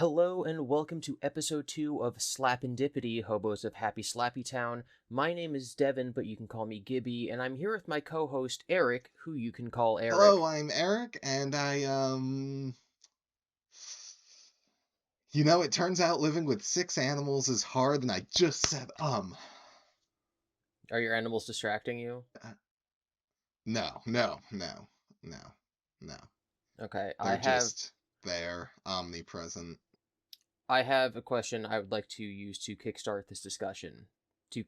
Hello and welcome to episode 2 of Slapendipity, Hobos of Happy Slappy Town. My name is Devin, but you can call me Gibby, and I'm here with my co-host Eric, who you can call Hello, Eric. I'm Eric, and it turns out living with 6 animals is hard, and I just said, Are your animals distracting you? uh, no, no, no, no, no. Okay, They're just there, omnipresent. I have a question I would like to use to kickstart this discussion. To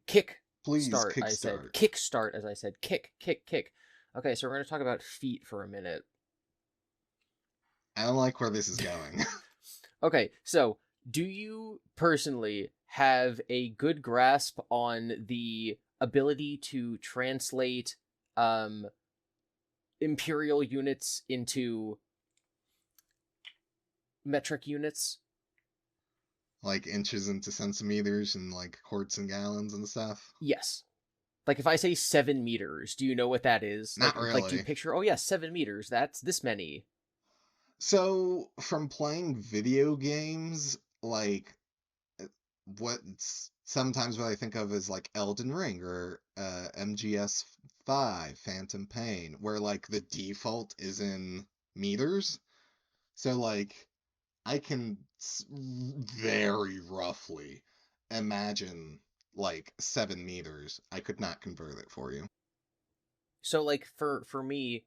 Please, kickstart, I said. kickstart. Kickstart, as I said. Kick. Okay, so we're going to talk about feet for a minute. I don't like where this is going. Okay, so do you personally have a good grasp on the ability to translate um imperial units into metric units? Like inches into centimeters and like quarts and gallons and stuff. Yes. Like if I say 7 meters, do you know what that is? Not Like do you really. picture, oh yeah, 7 meters, that's this many. So, from playing video games, like what sometimes what I think of is like Elden Ring or MGS5 Phantom Pain, where like the default is in meters. So like I can very roughly imagine like 7 meters. I could not convert it for you. So like for me,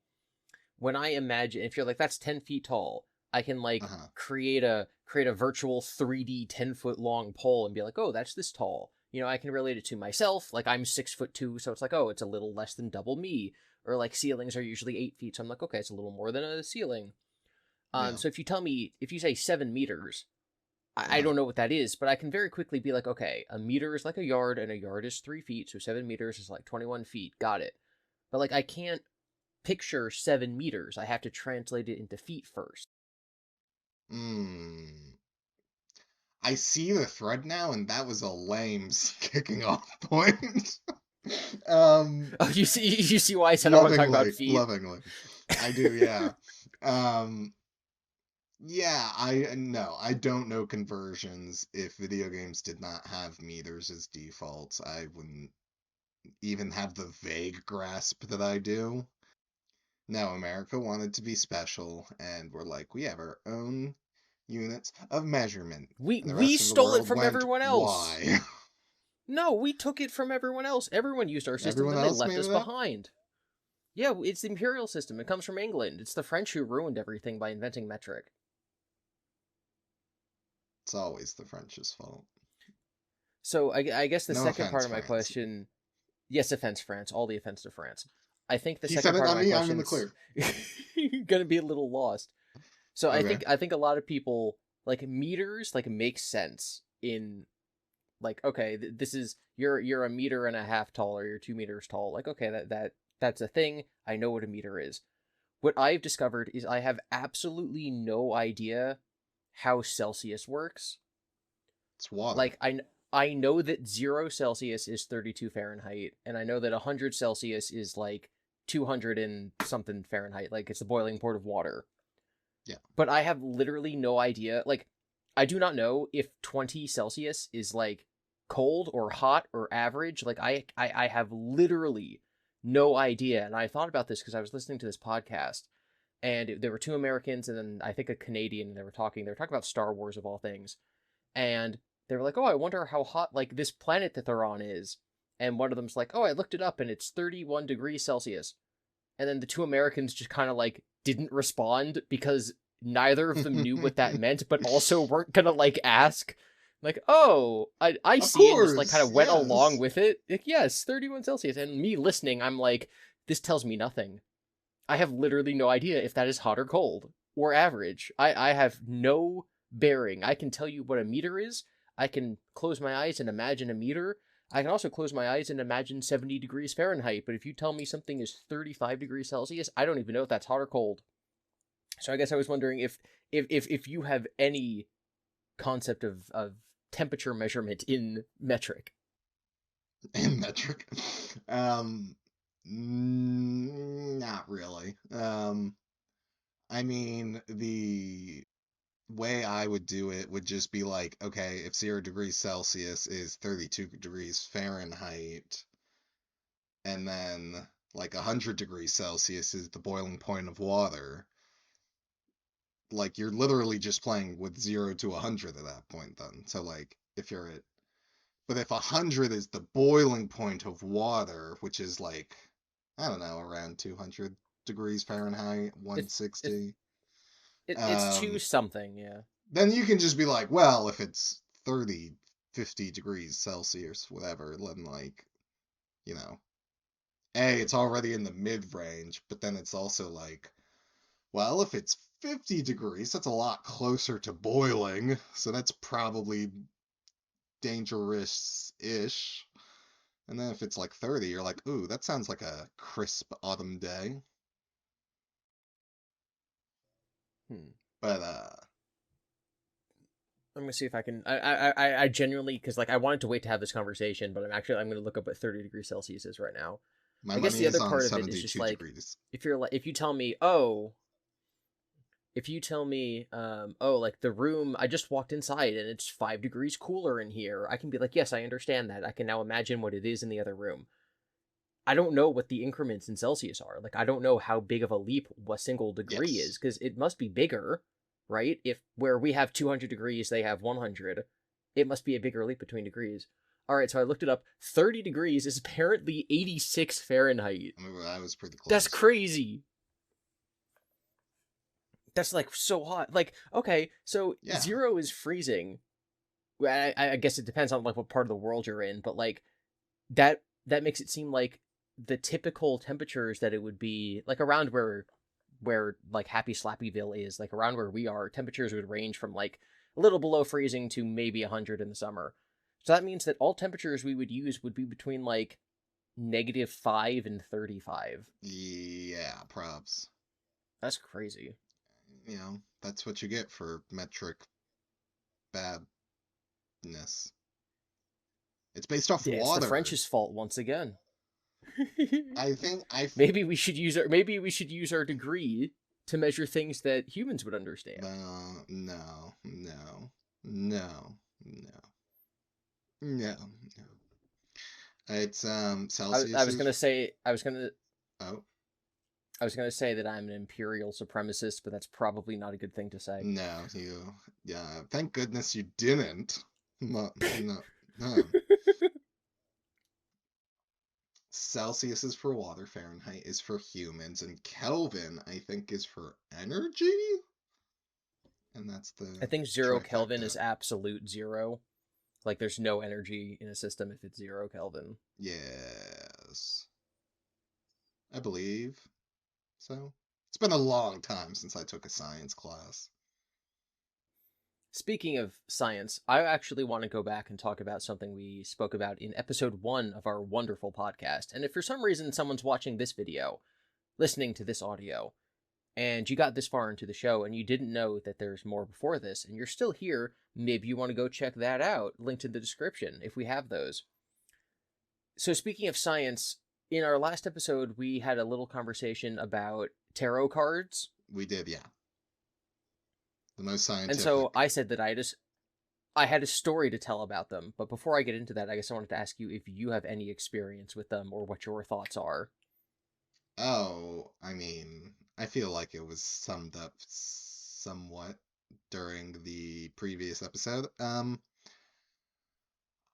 when I imagine, if you're like that's 10 feet tall, I can like Uh-huh. create a virtual 3D 10-foot long pole and be like, oh, that's this tall. You know, I can relate it to myself. Like I'm 6'2", so it's like, oh, it's a little less than double me. Or like ceilings are usually 8 feet, so I'm like, okay, it's a little more than a ceiling. Yeah. So if you say 7 meters, I Uh-huh. don't know what that is, but I can very quickly be like, okay, a meter is like a yard, and a yard is 3 feet, so 7 meters is like 21 feet. Got it. But like I can't picture 7 meters. I have to translate it into feet first. Hmm. I see the thread now, and that was a lame kicking off point. um, Oh, you see why I said I want to talk about lovingly, feet? lovingly. I do, yeah. Um, yeah, I no, I don't know conversions. If video games did not have meters as defaults, I wouldn't even have the vague grasp that I do. Now, America wanted to be special, and we're like, we have our own units of measurement. And the We rest of the stole it world from went, everyone else. why? No, we took it from everyone else. Everyone used our system, Everyone then they else left made us it up? behind. Yeah, it's the imperial system. It comes from England. It's the French who ruined everything by inventing metric. It's always the French's fault. So I guess the No second part offense, of my France. question, yes, offense France, all the offense to France. I think the He second said it, part of not my me, I'm in the question's clear. gonna be a little lost. So Okay. I think a lot of people like meters like make sense in like okay this is you're a meter and a half tall or you're 2 meters tall, like okay that's a thing. I know what a meter is. What I've discovered is I have absolutely no idea how Celsius works. It's water. Like I know that 0 Celsius is 32 Fahrenheit, and I know that 100 Celsius is like 200 and something Fahrenheit, like it's the boiling point of water. Yeah. But I have literally no idea. Like, I do not know if 20 Celsius is like cold or hot or average. Like, I have literally no idea. And I thought about this because I was listening to this podcast, and there were two Americans and then I think a Canadian. And they were talking about Star Wars of all things, and they were like, "Oh, I wonder how hot like this planet that they're on is." And one of them's like, "Oh, I looked it up and it's 31 degrees Celsius." And then the two Americans just kind of like didn't respond because neither of them knew what that meant, but also weren't gonna like ask. Like, oh, I Of see, and just like kind course, of went along yes. with it. Like, yes, 31 Celsius. And me listening, I'm like, this tells me nothing. I have literally no idea if that is hot or cold or average. I have no bearing. I can tell you what a meter is. I can close my eyes and imagine a meter. I can also close my eyes and imagine 70 degrees Fahrenheit. But if you tell me something is 35 degrees Celsius, I don't even know if that's hot or cold. So I guess I was wondering if you have any concept of temperature measurement in metric. In metric. Not really. I mean, the way I would do it would just be like, okay, if 0 degrees Celsius is 32 degrees Fahrenheit, and then like 100 degrees Celsius is the boiling point of water, like you're literally just playing with 0 to 100 at that point then. So like if you're at, but if 100 is the boiling point of water, which is like, I don't know, around 200 degrees Fahrenheit, It's 160, it's two um, something, yeah. then you can just be like, well, if it's 30, 50 degrees Celsius, whatever, then like, you know, it's already in the mid range, but then it's also like, well, if it's 50 degrees, that's a lot closer to boiling, so that's probably dangerous-ish. And then if it's like 30, you're like, ooh, that sounds like a crisp autumn day. Hmm. But I'm gonna see if I can. I genuinely, because like I wanted to wait to have this conversation, but I'm gonna look up what 30 degrees Celsius is right now. my I guess money the is other on part of it is just 72 like degrees. if you tell me, oh, if you tell me, oh, like the room, I just walked inside and it's 5 degrees cooler in here, I can be like, yes, I understand that. I can now imagine what it is in the other room. I don't know what the increments in Celsius are. Like, I don't know how big of a leap a single degree Yes. is, because it must be bigger, right? If where we have 200 degrees, they have 100, it must be a bigger leap between degrees. All right, so I looked it up. 30 degrees is apparently 86 Fahrenheit. I mean, I was pretty That's close. crazy. That's like so hot. Like, okay, so Yeah. 0 is freezing. I guess it depends on like what part of the world you're in, but like that makes it seem like the typical temperatures that it would be like around where like Happy Slappyville is, like around where we are, temperatures would range from like a little below freezing to maybe 100 in the summer. So that means that all temperatures we would use would be between like -5 and 35. Yeah, props. That's crazy. You know, that's what you get for metric badness. It's based off Yeah, it's the water. French's fault once again. I think I Maybe we should use our degree to measure things that humans would understand. no, no, no, no, no, no, no. It's I Celsius was is gonna say oh I was gonna say that I'm an imperial supremacist, but that's probably not a good thing to say. no, you yeah. Thank goodness you didn't. No, no, no. Celsius is for water, Fahrenheit is for humans, and Kelvin, I think, is for energy? And that's I the think 0 Kelvin trifecta. is absolute zero. Like there's no energy in a system if it's 0 Kelvin. Yes. I believe so. It's been a long time since I took a science class. Speaking of science, I actually want to go back and talk about something we spoke about in episode 1 of our wonderful podcast. And if for some reason someone's watching this video, listening to this audio, and you got this far into the show and you didn't know that there's more before this, and you're still here, maybe you want to go check that out. Linked in the description if we have those. So, speaking of science, in our last episode, we had a little conversation about tarot cards. We did, yeah. The most And so scientific. I said that I had a story to tell about them. But before I get into that, I guess I wanted to ask you if you have any experience with them or what your thoughts are. Oh, I mean, I feel like it was summed up somewhat during the previous episode.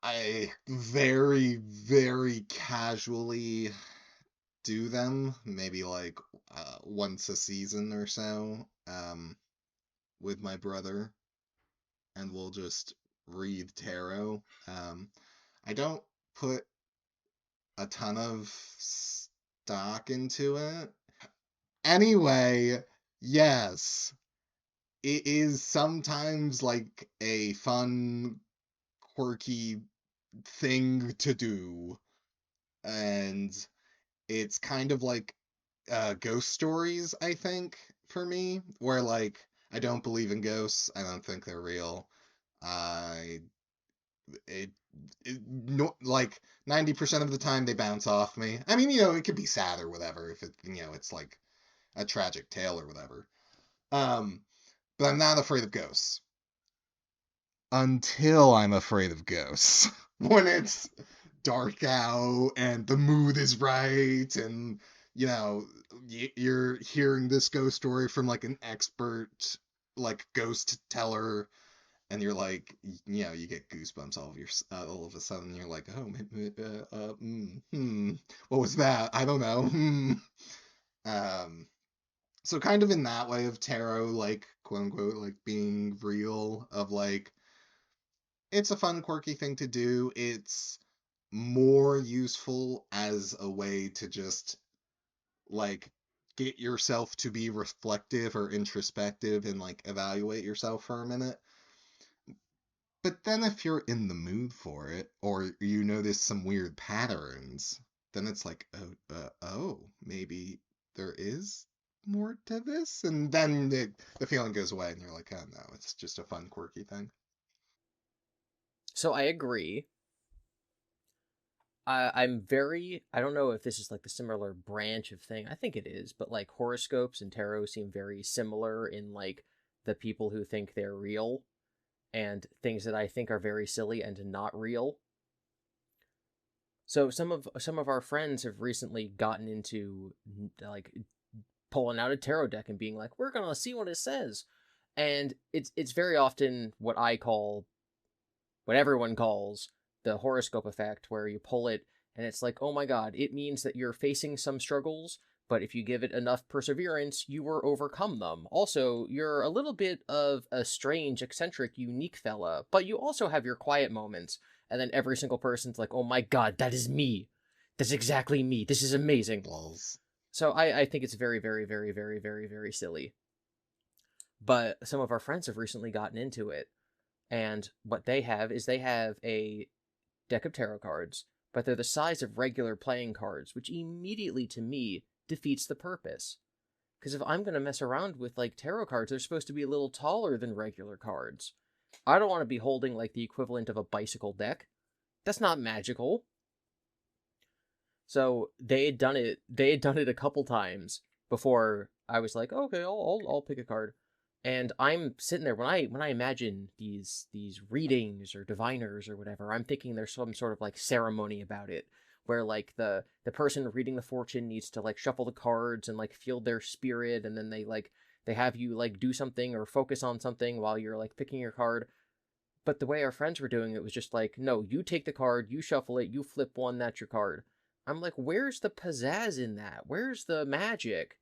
I very, very casually do them, maybe like once a season or so, with my brother, and we'll just read tarot. I don't put a ton of stock into it. Anyway, yes, it is sometimes like a fun, quirky thing to do, and it's kind of like ghost stories, I think, for me, where like I don't believe in ghosts. I don't think they're real. I it, no, like 90% of the time they bounce off me. I mean, it could be sad or whatever if it's like a tragic tale or whatever. Um, But I'm not afraid of ghosts. Until I'm afraid of ghosts. When it's dark out and the mood is right and, you know, you're hearing this ghost story from like an expert, like ghost teller, and you're like, you know, you get goosebumps all of a sudden. You're like, oh, what was that? I don't know. Um, so kind of in that way of tarot, like quote unquote, like being real, of like, it's a fun, quirky thing to do. It's more useful as a way to just like get yourself to be reflective or introspective and like evaluate yourself for a minute. But then if you're in the mood for it, or you notice some weird patterns, then it's like, oh, maybe there is more to this, and then the feeling goes away, and you're like, oh no, it's just a fun, quirky thing. So I agree. I don't know if this is like the similar branch of thing. I think it is, but like horoscopes and tarot seem very similar in like the people who think they're real and things that I think are very silly and not real. So some of our friends have recently gotten into like pulling out a tarot deck and being like, "We're going to see what it says." And it's very often what everyone calls the horoscope effect, where you pull it and it's like, oh my god, it means that you're facing some struggles, but if you give it enough perseverance, you will overcome them. Also, you're a little bit of a strange, eccentric, unique fella, but you also have your quiet moments. And then every single person's like, oh my god, that is me. That's exactly me. This is amazing. Balls. So I think it's very, very, very, very, very, very silly. But some of our friends have recently gotten into it. And what they have a deck of tarot cards, but they're the size of regular playing cards, which immediately to me defeats the purpose. Because if I'm going to mess around with like tarot cards, they're supposed to be a little taller than regular cards. I don't want to be holding like the equivalent of a bicycle deck. That's not magical. So They had done it a couple times before I was like, okay, I'll pick a card. And I'm sitting there when I imagine these readings or diviners or whatever, I'm thinking there's some sort of like ceremony about it, where like the person reading the fortune needs to like shuffle the cards and like feel their spirit, and then they have you like do something or focus on something while you're like picking your card. But the way our friends were doing it was just like, no, you take the card, you shuffle it, you flip one, that's your card. I'm like, where's the pizzazz in that? Where's the magic?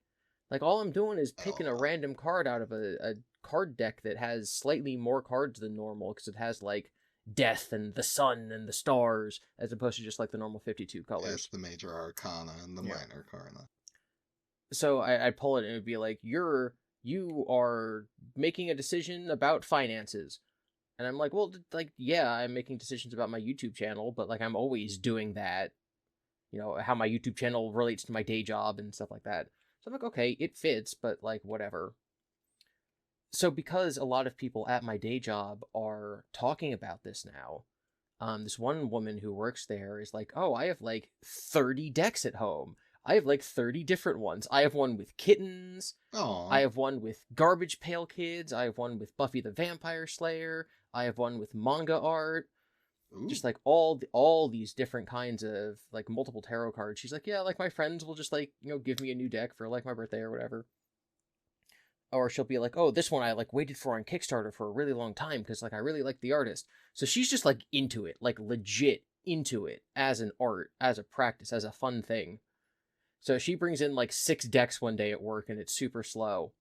Like, all I'm doing is picking a Oh, random card out of a card deck that has slightly more cards than normal, because it has, like, death and the sun and the stars, as opposed to just, like, the normal 52 yes, colors. the major arcana and the Yeah. minor arcana. So I'd pull it and it would be like, you are making a decision about finances. And I'm like, well, like, yeah, I'm making decisions about my YouTube channel, but, like, I'm always doing that. How my YouTube channel relates to my day job and stuff like that. So I'm like, okay, it fits, but like whatever. So because a lot of people at my day job are talking about this now, this one woman who works there is like, oh, I have like 30 decks at home. I have like 30 different ones. I have one with kittens. I Oh, have one with Garbage Pail Kids. I have one with Buffy the Vampire Slayer. I have one with manga art. ooh. Just like all these different kinds of like multiple tarot cards. She's like, yeah, like my friends will just like give me a new deck for like my birthday or whatever. Or she'll be like, oh, this one I like waited for on Kickstarter for a really long time because like I really like the artist. So she's just like into it, like legit into it as an art, as a practice, as a fun thing. So she brings in like 6 decks one day at work and it's super slow.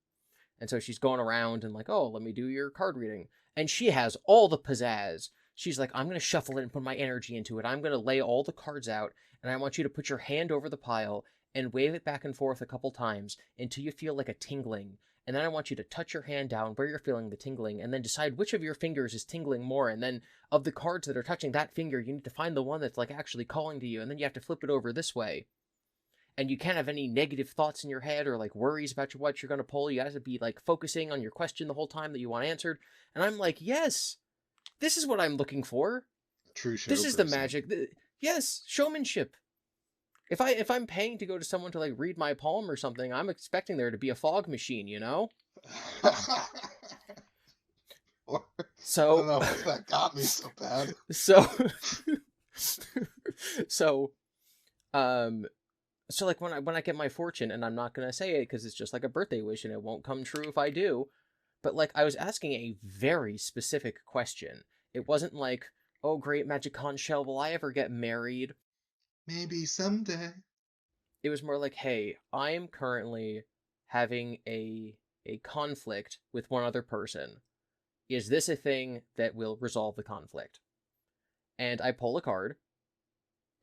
And so she's going around and like, oh, let me do your card reading. And she has all the pizzazz. She's like, I'm going to shuffle it and put my energy into it. I'm going to lay all the cards out, and I want you to put your hand over the pile and wave it back and forth a couple times until you feel like a tingling. And then I want you to touch your hand down where you're feeling the tingling and then decide which of your fingers is tingling more. And then of the cards that are touching that finger, you need to find the one that's like actually calling to you. And then you have to flip it over this way, and you can't have any negative thoughts in your head or like worries about what you're going to pull. You have to be like focusing on your question the whole time that you want answered. And I'm like, yes, this is what I'm looking for. True show This is the person. magic. Yes, showmanship. If I'm paying to go to someone to like read my palm or something, I'm expecting there to be a fog machine, you know? I don't So, know if that got me so bad. so, so, um, so like when I get my fortune, and I'm not gonna say it because it's just like a birthday wish, and it won't come true if I do. But like I was asking a very specific question. It wasn't like, oh great, Magicon Shell, will I ever get married? Maybe someday. It was more like, hey, I am currently having a conflict with one other person. Is this a thing that will resolve the conflict? And I pull a card,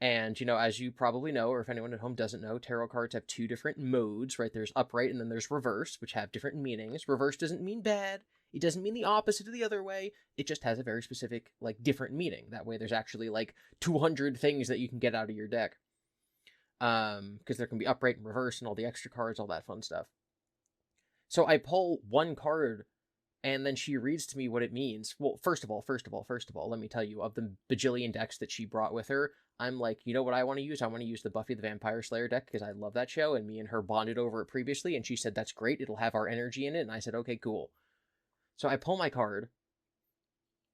and as you probably know, or if anyone at home doesn't know, tarot cards have two different modes, right? There's upright and then there's reverse, which have different meanings. Reverse doesn't mean bad. It doesn't mean the opposite of the other way. It just has a very specific, like, different meaning. That way there's actually like 200 things that you can get out of your deck. Because there can be upright and reverse and all the extra cards, all that fun stuff. So I pull one card, and then she reads to me what it means. Well, first of all, let me tell you, of the bajillion decks that she brought with her, I'm like, you know what I want to use? I want to use the Buffy the Vampire Slayer deck because I love that show, and me and her bonded over it previously, and she said, that's great, it'll have our energy in it, and I said, okay, cool. So I pull my card,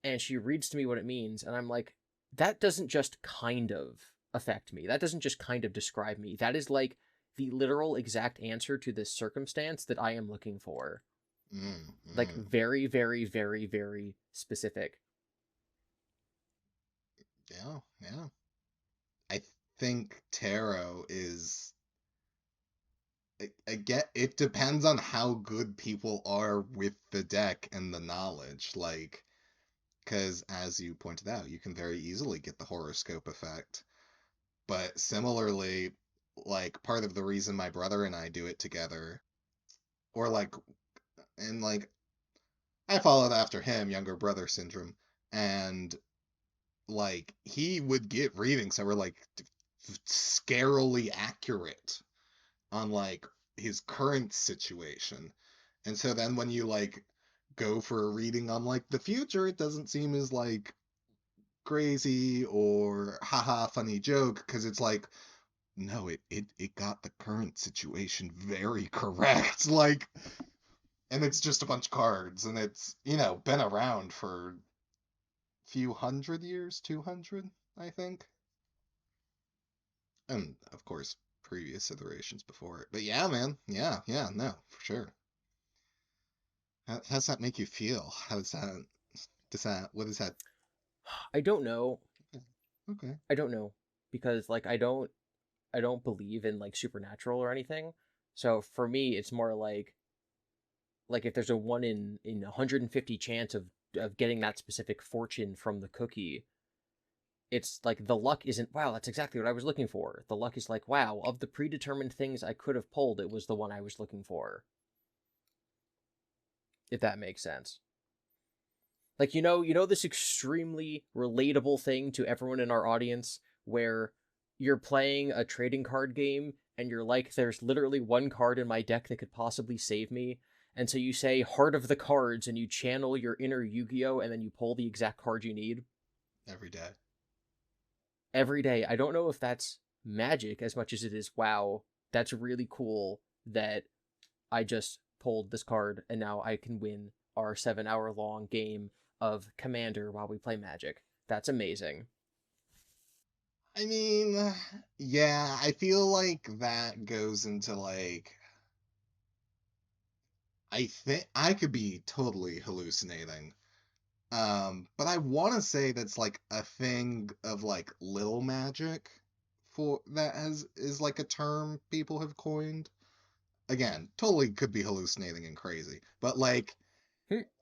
and she reads to me what it means, and I'm like, that doesn't just kind of affect me. That doesn't just kind of describe me. That is like the literal exact answer to this circumstance that I am looking for. Like very, very, very, very specific. Yeah, yeah. I think tarot is. I get it depends on how good people are with the deck and the knowledge. Like, because as you pointed out, you can very easily get the horoscope effect. But similarly, like, part of the reason my brother and I do it together, or like, and like, I followed after him, younger brother syndrome, and like, he would get readings that were like scarily accurate on like his current situation. And so then when you like go for a reading on like the future, it doesn't seem as like crazy or haha funny joke because it's like no, it got the current situation very correct. Like, and it's just a bunch of cards, and it's been around for a few hundred years, 200, I think, and of course previous iterations before it. But yeah, man, yeah, no, for sure. How does that make you feel? How what is that? I don't know. Okay. I don't know because like I don't believe in like supernatural or anything. So for me, it's more like if there's a 1 in 150 chance of getting that specific fortune from the cookie, it's like the luck isn't, wow, that's exactly what I was looking for. The luck is like, wow, of the predetermined things I could have pulled, it was the one I was looking for. If that makes sense. Like this extremely relatable thing to everyone in our audience where you're playing a trading card game and you're like, there's literally one card in my deck that could possibly save me. And so you say Heart of the Cards and you channel your inner Yu-Gi-Oh! And then you pull the exact card you need. Every day. Every day. I don't know if that's magic as much as it is, wow, that's really cool that I just pulled this card and now I can win our 7-hour long game of Commander while we play Magic. That's amazing. I mean, yeah, I feel like that goes into like I think I could be totally hallucinating. But I want to say that's like a thing of like little magic for that has is like a term people have coined. Again, totally could be hallucinating and crazy. But like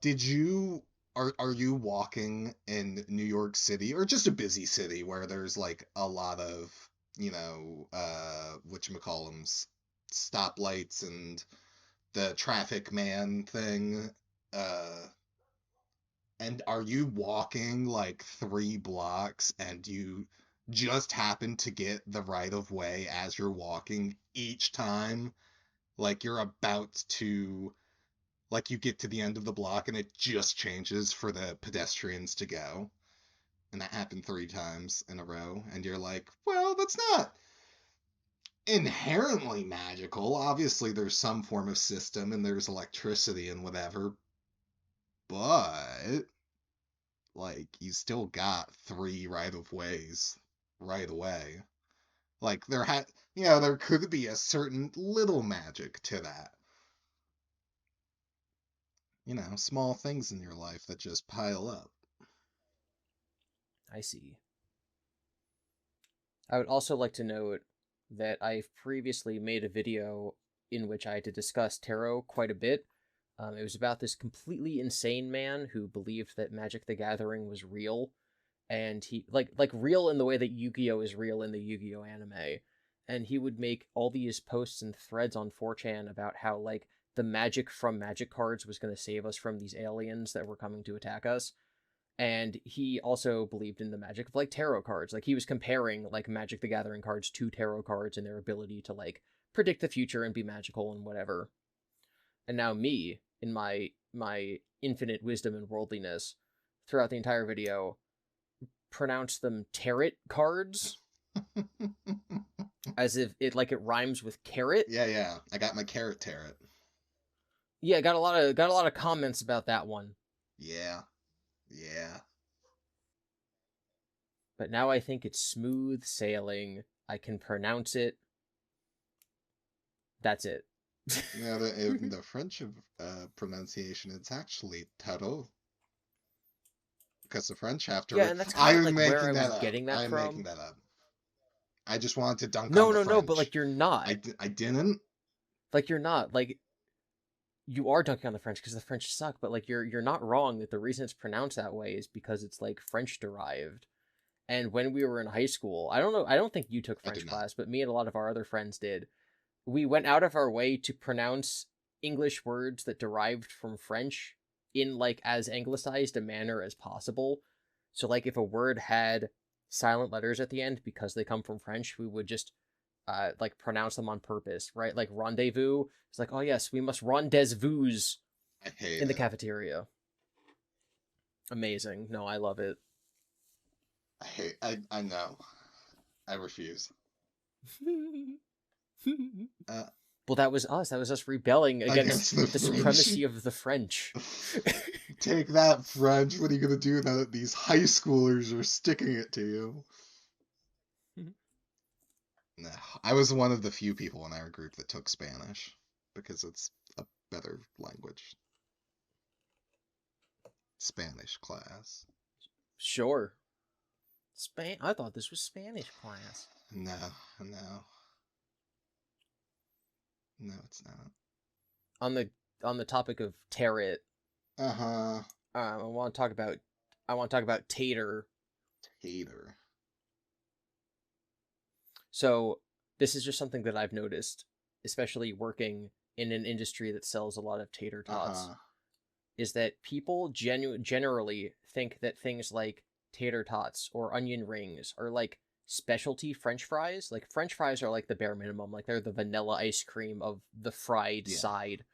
did you are you walking in New York City or just a busy city where there's like a lot of, whatchamacallums, stoplights and the traffic man thing? Uh and are you walking like 3 blocks and you just happen to get the right of way as you're walking each time? Like you're about to like you get to the end of the block and it just changes for the pedestrians to go. And that happened 3 times in a row. And you're like, well, that's not inherently magical. Obviously, there's some form of system and there's electricity and whatever. But like, you still got 3 right-of-ways right away. Like, there could be a certain little magic to that. Small things in your life that just pile up. I see. I would also like to note that I've previously made a video in which I had to discuss tarot quite a bit. It was about this completely insane man who believed that Magic the Gathering was real, and he like real in the way that Yu-Gi-Oh is real in the Yu-Gi-Oh anime. And he would make all these posts and threads on 4chan about how like the magic from magic cards was going to save us from these aliens that were coming to attack us. And he also believed in the magic of like tarot cards. Like he was comparing like Magic the Gathering cards to tarot cards and their ability to like predict the future and be magical and whatever. And now me, in my infinite wisdom and worldliness, throughout the entire video, pronounce them tarot cards as if it rhymes with carrot. Yeah. I got my carrot tarot. Yeah, got a lot of comments about that one. Yeah. But now I think it's smooth sailing. I can pronounce it. That's it. In the French pronunciation, it's actually tarot. Because the French have to. Yeah, and that's kind of like where I was getting that I'm from. making that up. I just wanted to dunk on the French. No, but like you're not. I didn't. Like you're not. Like you are dunking on the French because the French suck, but like you're not wrong that the reason it's pronounced that way is because it's like French derived. And when we were in high school, I don't think you took French class, but me and a lot of our other friends did. We went out of our way to pronounce English words that derived from French in like as anglicized a manner as possible. So like if a word had silent letters at the end because they come from French, we would just like pronounce them on purpose, right? Like rendezvous. It's like, oh yes, we must rendezvous in the cafeteria. Amazing. No, I love it. I know. I refuse. Well, that was us. That was us rebelling against the supremacy of the French. Take that, French. What are you going to do now that these high schoolers are sticking it to you? No, I was one of the few people in our group that took Spanish because it's a better language. Spanish class. Sure. I thought this was Spanish class. No, it's not. On the topic of tarot. I want to talk about Tater. Tater. So this is just something that I've noticed, especially working in an industry that sells a lot of tater tots, is that people generally think that things like tater tots or onion rings are like specialty French fries. Like French fries are like the bare minimum, like they're the vanilla ice cream of the fried side.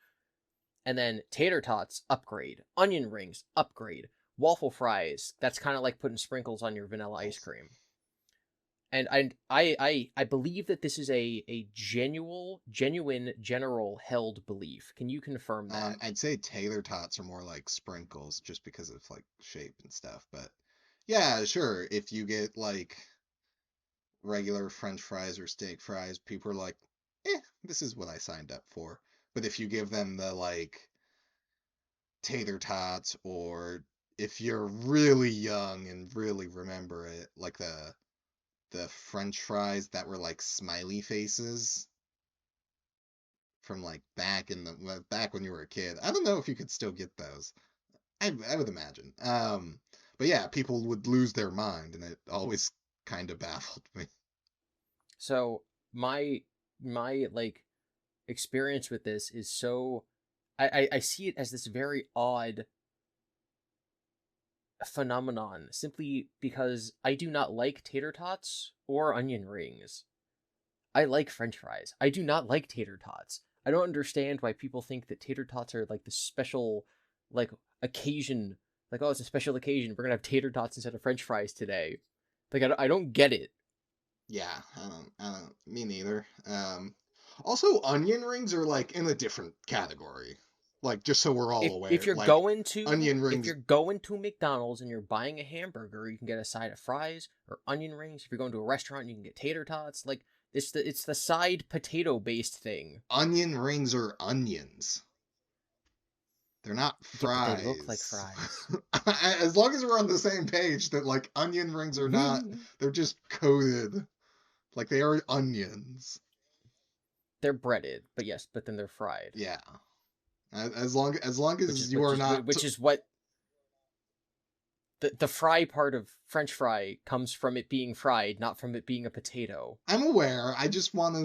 And then tater tots, upgrade. Onion rings, upgrade. Waffle fries, that's kind of like putting sprinkles on your vanilla ice cream. And I believe that this is a genuine general held belief. Can you confirm that? I'd say tater tots are more like sprinkles just because of like shape and stuff, but yeah, sure. If you get like regular French fries or steak fries, people are like, this is what I signed up for. But if you give them the like tater tots, or if you're really young and really remember it, like the French fries that were like smiley faces from like back when you were a kid. I don't know if you could still get those. I would imagine. But yeah, people would lose their mind, and it always kind of baffled me. So my like experience with this is so I see it as this very odd phenomenon simply because I do not like tater tots or onion rings. I like French fries. I do not like tater tots. I don't understand why people think that tater tots are like the special like occasion. Like, oh, it's a special occasion. We're gonna have tater tots instead of French fries today. Like, I don't get it. Yeah, I don't. Me neither. Also, onion rings are like in a different category. Like, just so we're all aware. If you're Like, going to onion if rings. you're going to McDonald's and you're buying a hamburger, you can get a side of fries or onion rings. If you're going to a restaurant, you can get tater tots. Like, it's the side potato based thing. Onion rings are onions. They're not Yeah, but they look like fries. fries. As long as we're on the same page that, like, onion rings are not, they're just coated. Like, they are onions. They're breaded, but yes, but then they're fried. Yeah. As long as you are not... Which is what... The fry part of French fry comes from it being fried, not from it being a potato. I'm aware. I just want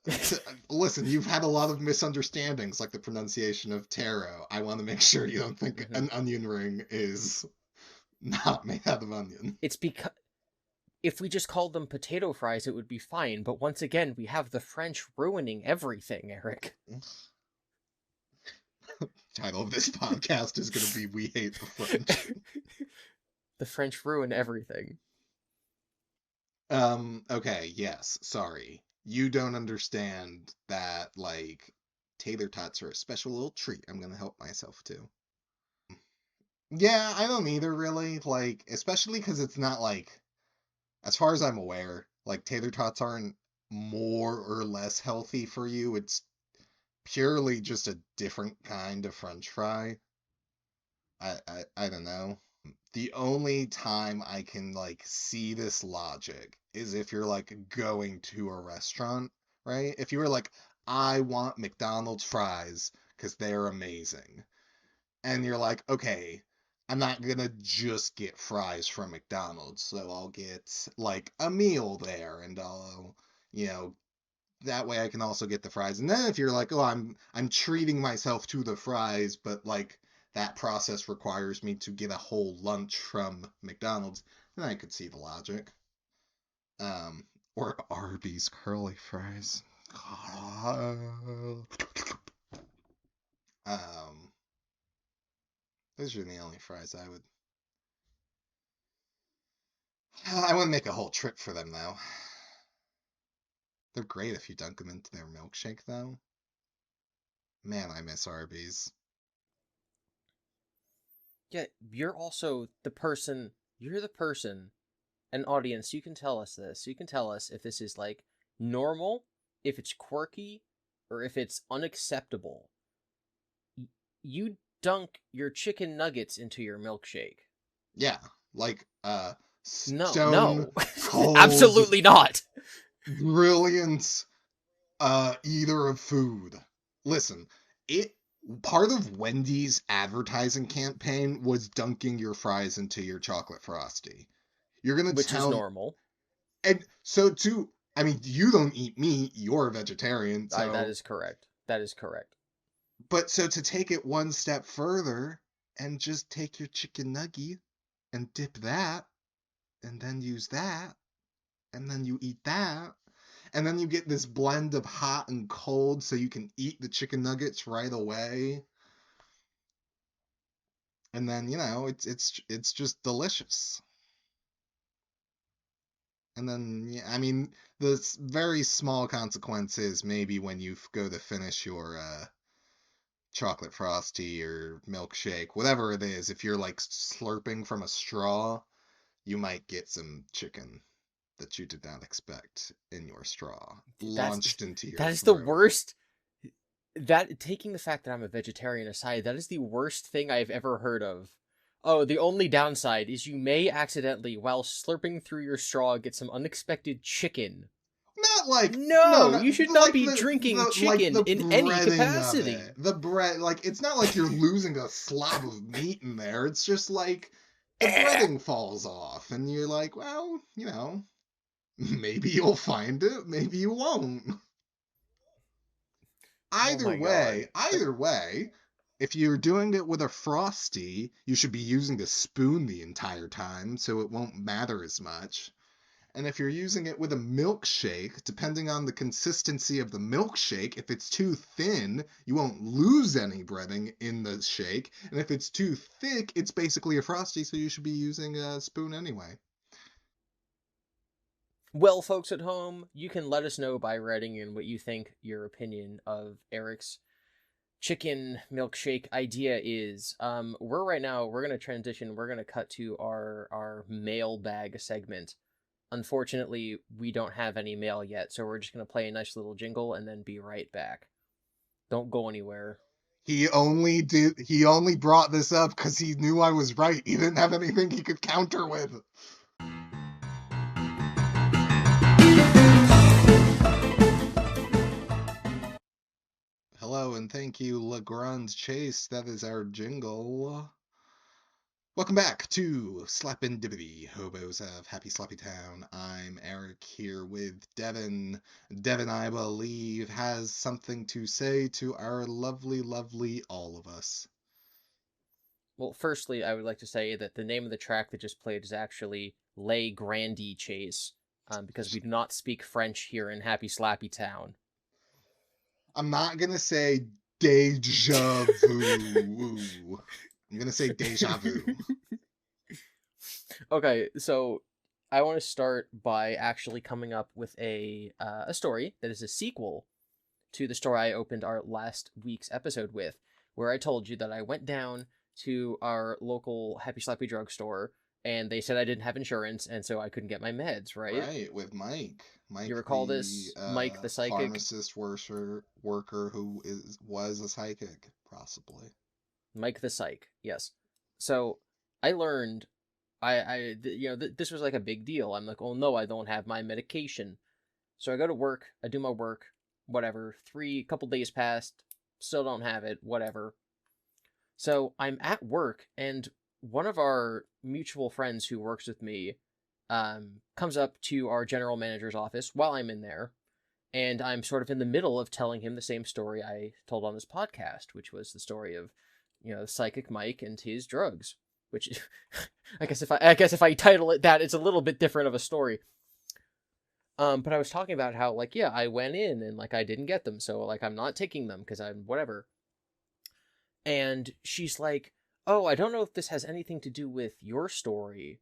to... Listen, you've had a lot of misunderstandings, like the pronunciation of taro. I want to make sure you don't think an onion ring is not made out of onion. It's because... If we just called them potato fries, it would be fine. But once again, we have the French ruining everything, Eric. Title of this podcast is going to be We Hate the French. The French ruin everything. Okay, yes, sorry. You don't understand that, like, tater tots are a special little treat. I'm going to help myself, too. Yeah, I don't either, really. Like, especially because it's not, like... As far as I'm aware, like, tater tots aren't more or less healthy for you. It's purely just a different kind of French fry. I don't know. The only time I can, like, see this logic is if you're, like, going to a restaurant, right? If you were like, I want McDonald's fries because they're amazing. And you're like, okay, I'm not gonna just get fries from McDonald's, so I'll get, like, a meal there, and I'll, that way I can also get the fries. And then if you're like, oh, I'm treating myself to the fries, but, like, that process requires me to get a whole lunch from McDonald's, then I could see the logic. Or Arby's curly fries. Those are the only fries I wouldn't make a whole trip for them, though. They're great if you dunk them into their milkshake, though. Man, I miss Arby's. Yeah, you're the person, an audience, you can tell us this. You can tell us if this is, like, normal, if it's quirky, or if it's unacceptable. You dunk your chicken nuggets into your milkshake. Yeah, like, No. cold, absolutely not. Brilliant, eater of food. Listen, part of Wendy's advertising campaign was dunking your fries into your chocolate frosty. You're gonna Which is normal. And so too, I mean, you don't eat meat, you're a vegetarian, so... That is correct. That is correct. But so to take it one step further, and just take your chicken nugget, and dip that, and then use that, and then you eat that, and then you get this blend of hot and cold so you can eat the chicken nuggets right away. And then, it's just delicious. And then, yeah, I mean, the very small consequences maybe when you go to finish your chocolate frosty or milkshake, whatever it is, if you're, like, slurping from a straw, you might get some chicken that you did not expect in your straw launched into your That is throat. the worst. Taking the fact that I'm a vegetarian aside, that is the worst thing I've ever heard of. Oh, the only downside is you may accidentally, while slurping through your straw, get some unexpected chicken. Not like... No, you should not like be drinking chicken in any capacity. The bread, like, it's not like you're losing a slob of meat in there. It's just like the breading falls off, and you're like, well, maybe you'll find it, maybe you won't. Either way, if you're doing it with a frosty, you should be using a spoon the entire time, so it won't matter as much. And if you're using it with a milkshake, depending on the consistency of the milkshake, if it's too thin, you won't lose any breading in the shake. And if it's too thick, it's basically a frosty, so you should be using a spoon anyway. Well, folks at home, you can let us know by writing in what you think your opinion of Eric's chicken milkshake idea is we're gonna transition, we're gonna cut to our mailbag segment. Unfortunately, we don't have any mail yet, so we're just gonna play a nice little jingle and then be right back. Don't go anywhere. He only brought this up because he knew I was right. He didn't have anything he could counter with. Hello and thank you, Legrand's Chase. That is our jingle. Welcome back to Slapendipity, Hobos of Happy Slappy Town. I'm Eric here with Devin. Devin, I believe, has something to say to our lovely, lovely all of us. Well, firstly, I would like to say that the name of the track that just played is actually Le Grandi Chase, because we do not speak French here in Happy Slappy Town. I'm not gonna say deja vu. I'm gonna say deja vu. Okay, so I want to start by actually coming up with a story that is a sequel to the story I opened our last week's episode with, where I told you that I went down to our local Happy Slappy drugstore and they said I didn't have insurance and so I couldn't get my meds, right? Right, with Mike. You recall this? Mike the psychic? Pharmacist worker who was a psychic, possibly. Mike the psych, yes. So I learned, this was like a big deal. I'm like, oh no, I don't have my medication. So I go to work, I do my work, whatever. Couple days passed, still don't have it, whatever. So I'm at work, and one of our mutual friends who works with me comes up to our general manager's office while I'm in there, and I'm sort of in the middle of telling him the same story I told on this podcast, which was the story of, Psychic Mike and his drugs. Which, I guess if I title it that, it's a little bit different of a story. But I was talking about how, like, yeah, I went in and, like, I didn't get them, so, like, I'm not taking them because I'm whatever. And she's like, oh, I don't know if this has anything to do with your story,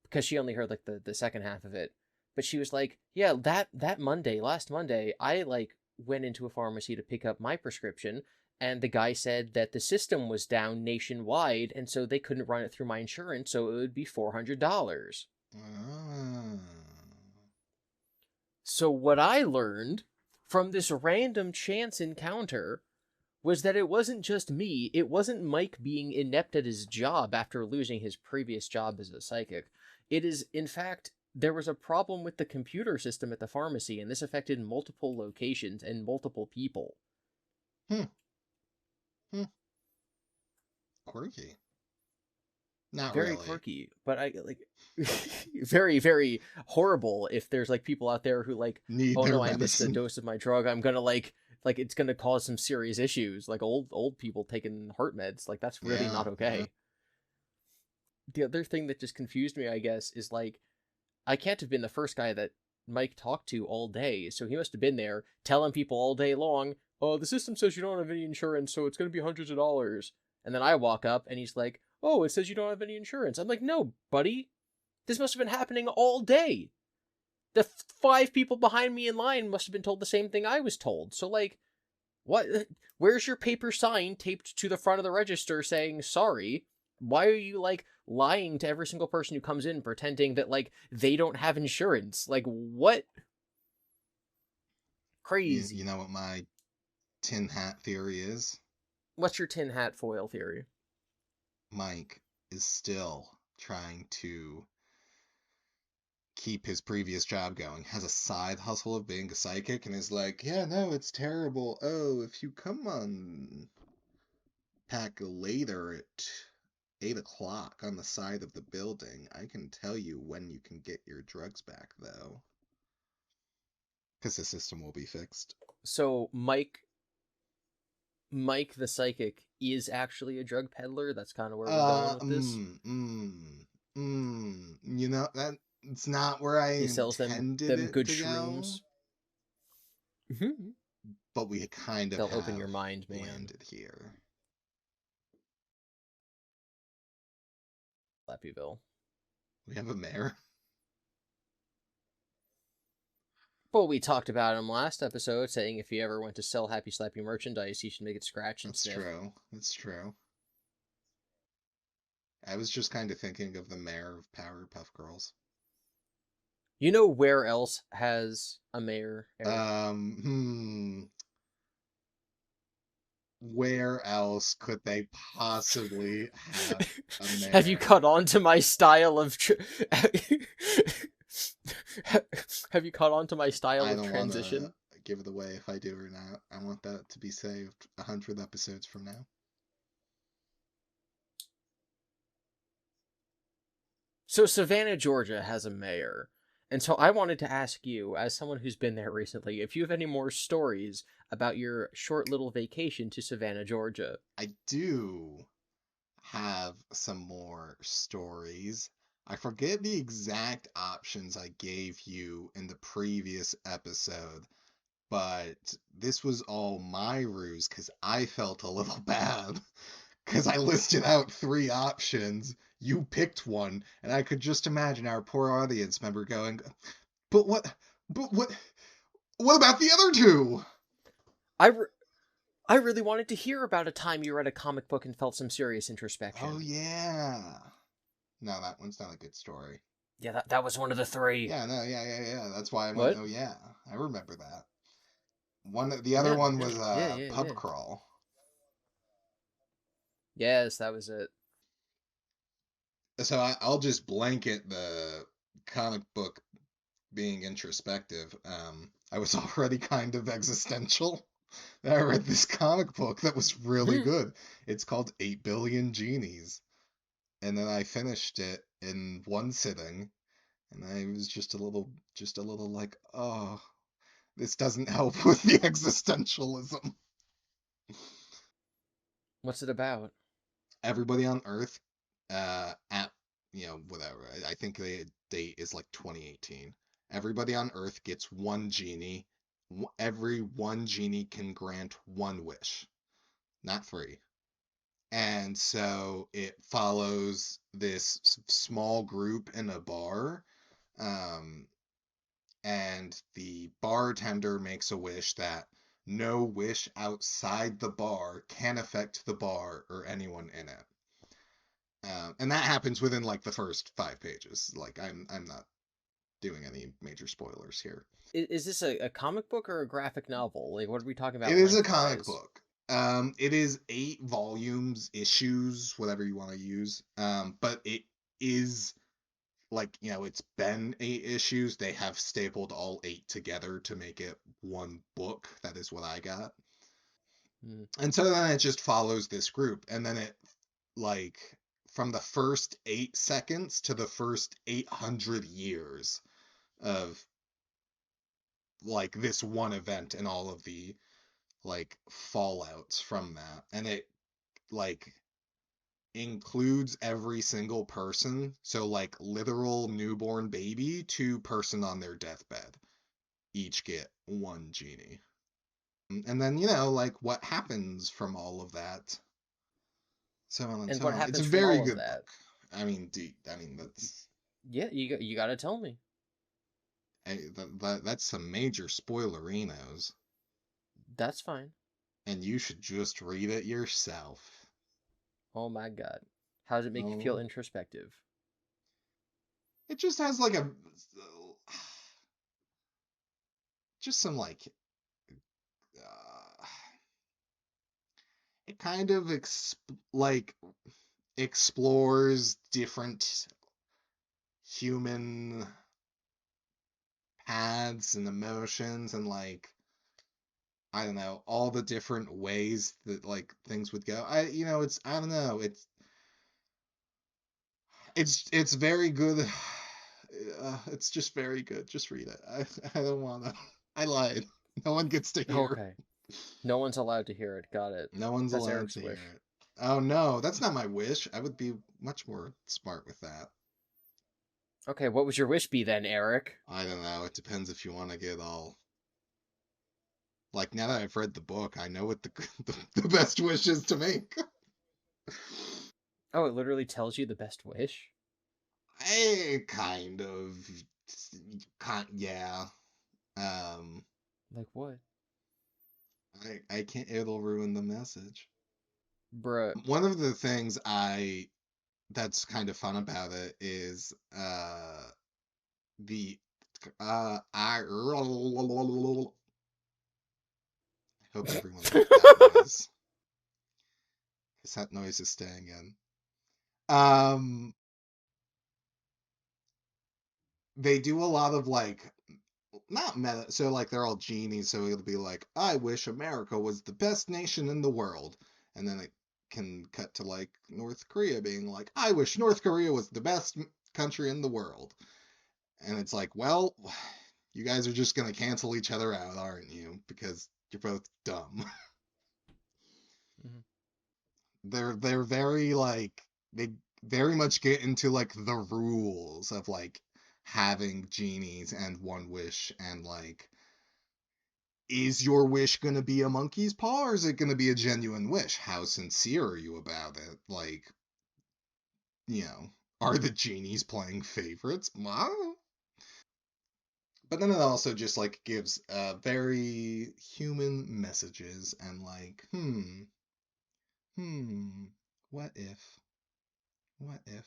because she only heard, like, the second half of it. But she was like, yeah, that last Monday, I, like, went into a pharmacy to pick up my prescription, and the guy said that the system was down nationwide, and so they couldn't run it through my insurance, so it would be $400. Ah. So what I learned from this random chance encounter was that it wasn't just me, it wasn't Mike being inept at his job after losing his previous job as a psychic. It is, in fact, there was a problem with the computer system at the pharmacy, and this affected multiple locations and multiple people. Quirky. Not very really. Quirky, but I like very, very horrible if there's like people out there who like, need oh their no, medicine. I missed a dose of my drug. I'm gonna like it's gonna cause some serious issues, like old people taking heart meds. Like that's really not okay. Yeah. The other thing that just confused me, I guess, is like I can't have been the first guy that Mike talked to all day, so he must have been there telling people all day long, oh, the system says you don't have any insurance, so it's gonna be hundreds of dollars. And then I walk up and he's like, oh, it says you don't have any insurance. I'm like, no, buddy. This must have been happening all day. The 5 people behind me in line must have been told the same thing I was told. So, like, what? Where's your paper sign taped to the front of the register saying sorry? Why are you, like, lying to every single person who comes in pretending that, like, they don't have insurance? Like, what? Crazy. You know what my tin hat theory is? What's your tin hat foil theory? Mike is still trying to keep his previous job going, has a side hustle of being a psychic, and is like, yeah, no, it's terrible. Oh, if you come on back later at 8 o'clock on the side of the building, I can tell you when you can get your drugs back, though. Because the system will be fixed. So, Mike the psychic is actually a drug peddler. That's kind of where we're going with this. You know, that it's not where I he sells intended them it good to shrooms. Go, but we kind of they'll open your mind, man. Landed here. Slappyville. We have a mayor. Well, we talked about him last episode, saying if he ever went to sell Happy Slappy merchandise, he should make it scratch and That's sniff. true. That's true. I was just kind of thinking of the mayor of Powerpuff Girls. You know where else has a mayor, Eric? Where else could they possibly have a mayor? Have you caught on to my style of have you caught on to my style of transition? I don't want to give it away if I do or not. I want that to be saved 100 episodes from now. So Savannah, Georgia has a mayor. And so I wanted to ask you, as someone who's been there recently, if you have any more stories about your short little vacation to Savannah, Georgia. I do have some more stories. I forget the exact options I gave you in the previous episode, but this was all my ruse because I felt a little bad because I listed out 3 options. You picked one, and I could just imagine our poor audience member going, but what about the other 2? I really wanted to hear about a time you read a comic book and felt some serious introspection. Oh, yeah. No, that one's not a good story. Yeah, that was one of the 3. Yeah, no, yeah. That's why I went, oh, yeah. I remember that. The other one was Pub Crawl. Yes, that was it. So I'll just blanket the comic book being introspective. I was already kind of existential. I read this comic book that was really good. It's called 8 Billion Genies. And then I finished it in one sitting, and I was just a little like, oh, this doesn't help with the existentialism. What's it about? Everybody on Earth, at whatever. I think the date is like 2018. Everybody on Earth gets one genie. Every one genie can grant one wish, not 3. And so it follows this small group in a bar. And the bartender makes a wish that no wish outside the bar can affect the bar or anyone in it. And that happens within like the first 5 pages. Like I'm not doing any major spoilers here. Is this a comic book or a graphic novel? Like, what are we talking about? It is a comic book. It is 8 volumes, issues, whatever you want to use. But it is like, it's been 8 issues. They have stapled all 8 together to make it one book. That is what I got. And so then it just follows this group. And then it, like, from the first 8 seconds to the first 800 years of, like, this one event and all of the, like, fallouts from that. And it, like, includes every single person. So, like, literal newborn baby to person on their deathbed each get one genie. And then, like, what happens from all of that. So on and so what on. happens It's a from very all good of that? book. I mean, that's... Yeah, you gotta tell me. That's some major spoilerinos. That's fine. And you should just read it yourself. Oh my god. How does it make you feel introspective? It just has like a... just some like... it kind of explores different human paths and emotions and like, I don't know, all the different ways that like things would go. I don't know, it's very good. It's just very good. Just read it. I don't wanna. I lied. No one gets to hear. Okay. No one's allowed to hear it. Got it. No one's allowed Eric's to wish. hear it. Oh no, that's not my wish. I would be much more smart with that. Okay, what would your wish be then, Eric? I don't know. It depends if you want to get all... Like, now that I've read the book, I know what the best wish is to make. Oh, it literally tells you the best wish? Kind of. Yeah. Um, Like what? I can't. It'll ruin the message. Bruh. One of the things I that's kind of fun about it is the I hope everyone liked that noise because that noise is staying in. Um, they do a lot of like not meta, so like they're all genies, so it'll be like, I wish America was the best nation in the world, and then it can cut to like North Korea being like, I wish North Korea was the best country in the world, and it's like, well, you guys are just gonna cancel each other out, aren't you? Because you're both dumb. Mhm. They're very like they very much get into like the rules of like having genies and one wish and like is your wish going to be a monkey's paw or is it going to be a genuine wish? How sincere are you about it? Like, are the genies playing favorites? Well, but then it also just like gives very human messages and like, hmm, what if? What if?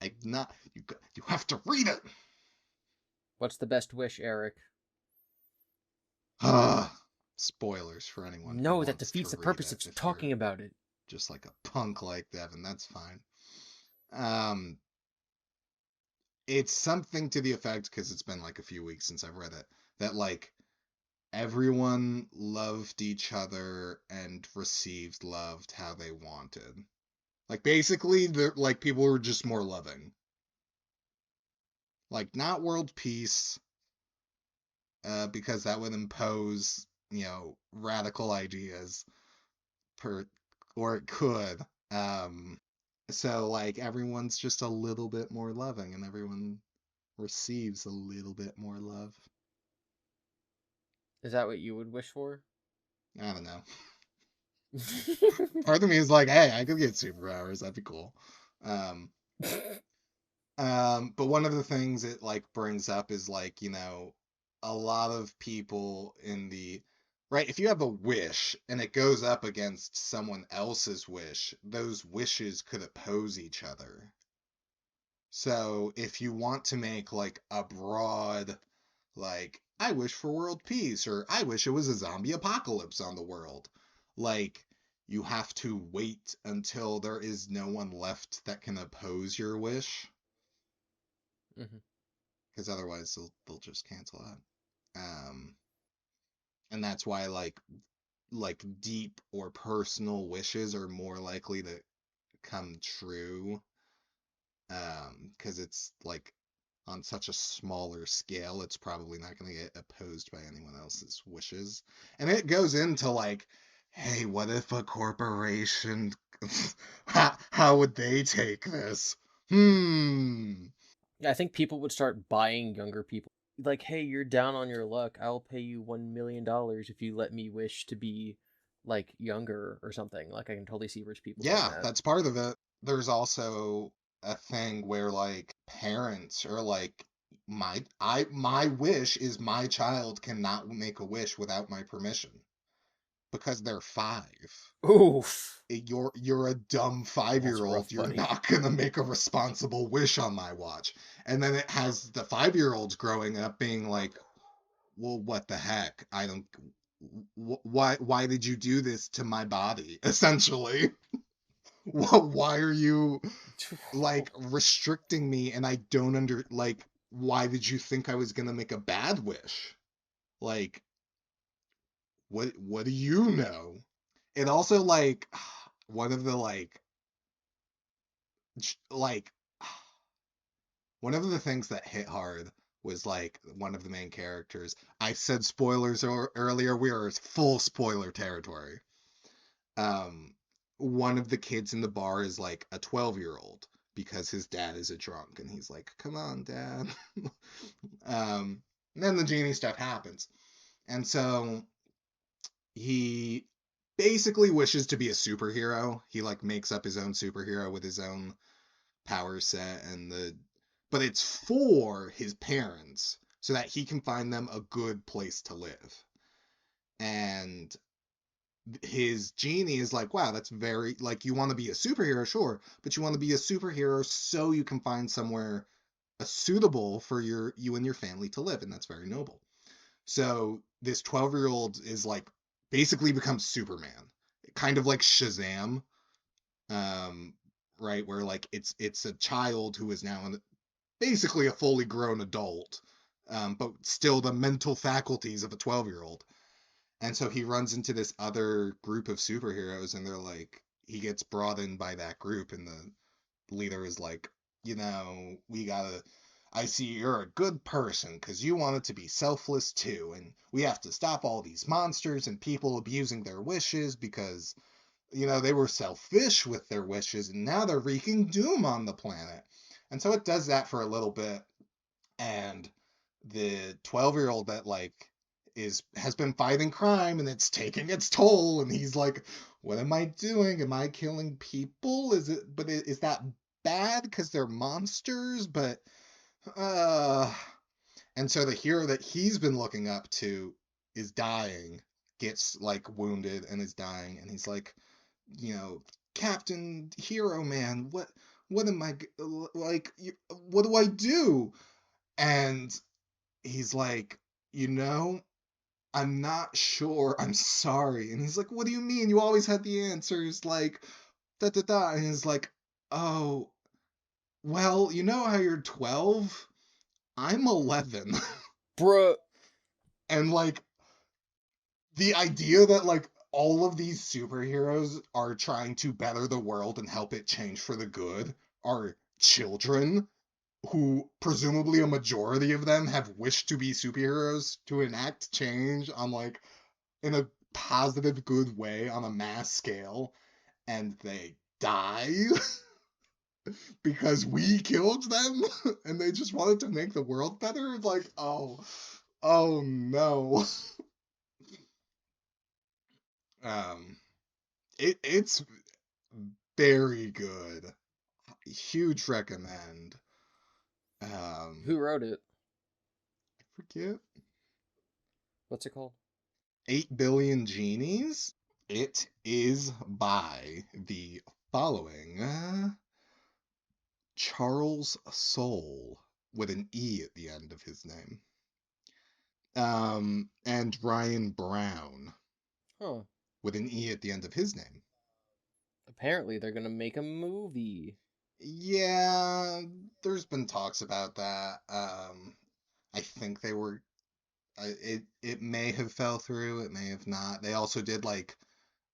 I not you have to read it. What's the best wish, Eric? Spoilers for anyone who No, that wants to defeats the read purpose it. of If talking you're about it. just like a punk like Devin, that's fine. Um, it's something to the effect because it's been like a few weeks since I've read it that like everyone loved each other and received loved how they wanted. Like basically, like people were just more loving. Like not world peace, because that would impose radical ideas per or it could. So like everyone's just a little bit more loving and everyone receives a little bit more love. Is that what you would wish for? I don't know. Part of me is like, hey, I could get superpowers. That'd be cool. Um, but one of the things it like brings up is like, a lot of people in the right, if you have a wish and it goes up against someone else's wish, those wishes could oppose each other. So if you want to make like a broad, like, I wish for world peace, or I wish it was a zombie apocalypse on the world, like, you have to wait until there is no one left that can oppose your wish, Mhm. because otherwise they'll just cancel out. And that's why like deep or personal wishes are more likely to come true, because it's like on such a smaller scale, it's probably not going to get opposed by anyone else's wishes. And it goes into like, hey, what if a corporation, how would they take this? Hmm. I think people would start buying younger people. Like, hey, you're down on your luck. I'll pay you $1 million if you let me wish to be like younger or something. Like, I can totally see rich people doing Yeah, that. that's part of it. There's also a thing where like parents are like, my wish is my child cannot make a wish without my permission because they're 5. Oof, You're a dumb that's 5-year-old. rough, You're buddy. not gonna make a responsible wish on my watch. And then it has the 5-year-olds growing up being like, well, what the heck? I don't. Why did you do this to my body? Essentially, why are you like restricting me? And I don't like. Why did you think I was gonna make a bad wish? Like, what do you know? It also like one of the like one of the things that hit hard was like one of the main characters. I said spoilers earlier. We are full spoiler territory. Um, one of the kids in the bar is like a 12-year-old because his dad is a drunk, and he's like, "Come on, dad." And then the genie stuff happens, and so he basically wishes to be a superhero. He like makes up his own superhero with his own power set but it's for his parents. so that he can find them a good place to live. And his genie is like, wow, that's very, like, you want to be a superhero, sure, but you want to be a superhero so you can find somewhere suitable for you and your family to live, and that's very noble. So this 12-year-old is like basically becomes Superman, kind of like Shazam, um, right? Where like it's a child who is now basically a fully grown adult, but still the mental faculties of a 12-year-old. And so he runs into this other group of superheroes, and they're like, he gets brought in by that group, and the leader is like, we gotta. I see you're a good person because you wanted to be selfless too, and we have to stop all these monsters and people abusing their wishes because, they were selfish with their wishes, and now they're wreaking doom on the planet. And so it does that for a little bit, and the 12-year-old that like has been fighting crime and it's taking its toll, and he's like, what am I doing? Am I killing people? Is that bad because they're monsters? But uh and so the hero that he's been looking up to is dying, gets like wounded and is dying, and he's like, you know Captain Hero Man, what am I like, what do I do? And he's like, you know, I'm not sure. I'm sorry. And he's like, what do you mean? You always had the answers. Like, da da da. And he's like, oh, well, you know how you're 12? I'm 11. Bruh. And like, the idea that like all of these superheroes are trying to better the world and help it change for the good are children who presumably a majority of them have wished to be superheroes to enact change on like in a positive good way on a mass scale, and they die because we killed them and they just wanted to make the world better. Like, oh no. um it's very good, huge recommend. Who wrote it? I forget. What's it called? 8 Billion Genies. It is by the following Charles Soule, with an E at the end of his name. And Ryan Brown, Huh. with an E at the end of his name. Apparently they're gonna make a movie. Yeah, there's been talks about that. I think they were. It may have fell through. It may have not. They also did like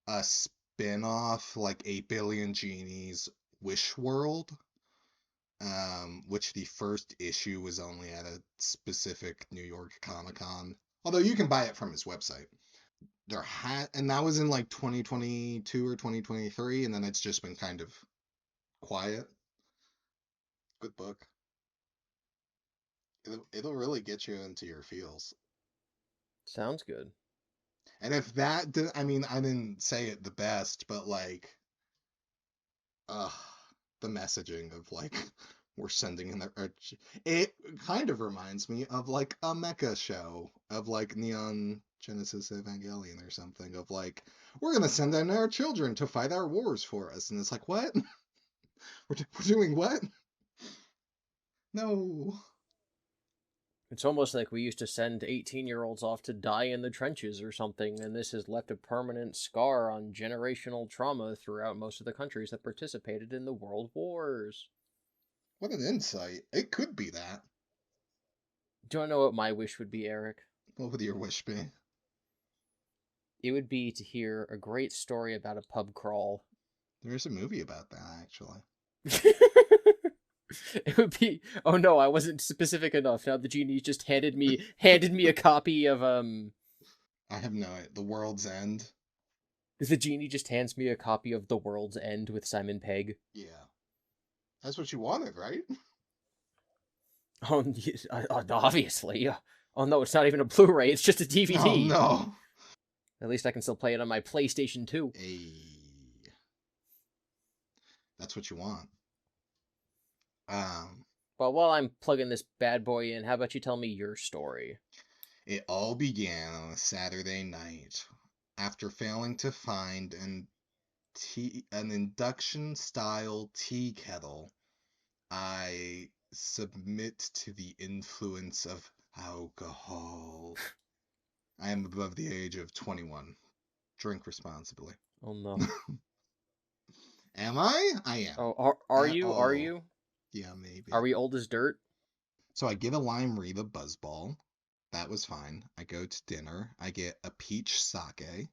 a spin-off, like 8 Billion Genies Wish World, which the first issue was only at a specific New York Comic Con. Although you can buy it from his website. And that was in like 2022 or 2023, and then it's just been kind of quiet. Good book. It'll really get you into your feels. Sounds good. And if that, I mean, I didn't say it the best, but like, uh, the messaging of like we're sending in it kind of reminds me of like a mecha show of like Neon Genesis Evangelion or something, of like, we're gonna send in our children to fight our wars for us, and it's like, what? We're doing what? No. It's almost like we used to send 18-year-olds off to die in the trenches or something, and this has left a permanent scar on generational trauma throughout most of the countries that participated in the world wars. What an insight. It could be that. Do you want to know what my wish would be, Eric? What would your wish be? It would be to hear a great story about a pub crawl. There's a movie about that, actually. It would be, oh no, I wasn't specific enough. Now the genie just handed me a copy of I have no idea. The World's End. the genie just hands me a copy of The World's End with Simon Pegg. Yeah. That's what you wanted, right? Oh, obviously. Oh no, it's not even a Blu-ray, it's just a Oh DVD. no. At least I can still play it on my PlayStation 2. Hey. That's what you want. Um, But while I'm plugging this bad boy in, how about you tell me your story? It all began on a Saturday night after failing to find an induction style tea kettle. I submit to the influence of alcohol. I am above the age of 21. Drink responsibly. Oh no. Am I? I am. Oh, are you? Are Oh, you? yeah, maybe. Are we old as dirt? So I get a lime Rita buzzball. That was fine. I go to dinner. I get a peach sake.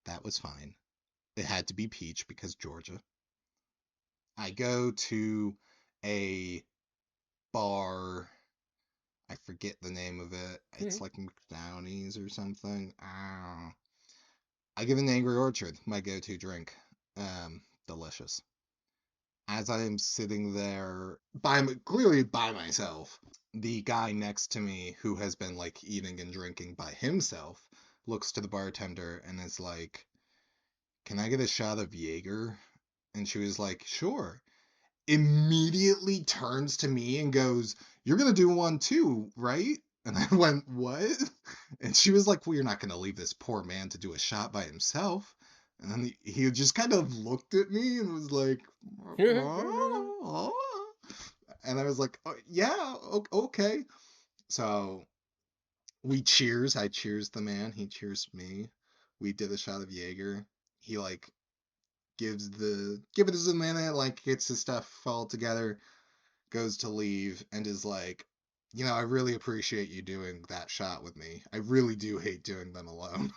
That was fine. It had to be peach because Georgia. I go to a bar. I forget the name of it. It's like McDownie's or something. I give an Angry Orchard my go-to drink. Delicious. As I am sitting there clearly by myself, the guy next to me who has been like eating and drinking by himself looks to the bartender and is like, "Can I get a shot of Jaeger?" And she was like, "Sure." Immediately turns to me and goes, "You're gonna do one too, right?" And I went, "What?" And she was like, "Well, you're not gonna leave this poor man to do a shot by himself." And then he just kind of looked at me and was like, "Oh." And I was like, "Oh, yeah, okay." So we cheers. I cheers the man. He cheers me. We did a shot of Jaeger. He like give it a minute, like gets his stuff all together, goes to leave, and is like, I really appreciate you doing that shot with me. I really do hate doing them alone.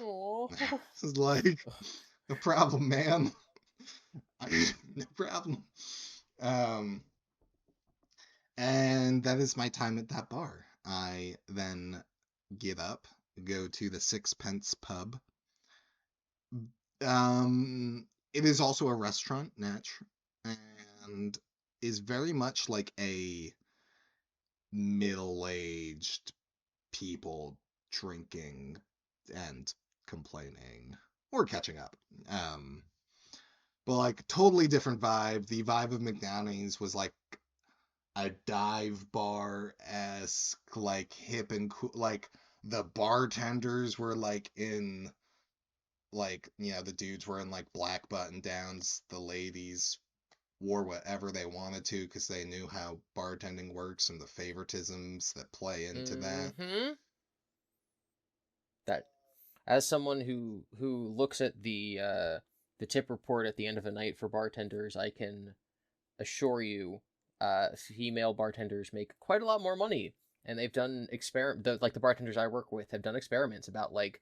Oh. This is like, no problem, man. No problem. Um, and that is my time at that bar. I then get up, go to the Sixpence pub. It is also a restaurant, Natch, and is very much like a middle-aged people drinking and complaining or catching up. But like totally different vibe. The vibe of McDonald's was like a dive bar esque, like hip and cool. Like the bartenders were like in the dudes were in like black button downs. The ladies wore whatever they wanted to because they knew how bartending works and the favoritisms that play into that. Mm-hmm. That, as someone who looks at the tip report at the end of a night for bartenders, I can assure you, female bartenders make quite a lot more money, and they've done like the bartenders I work with have done experiments about like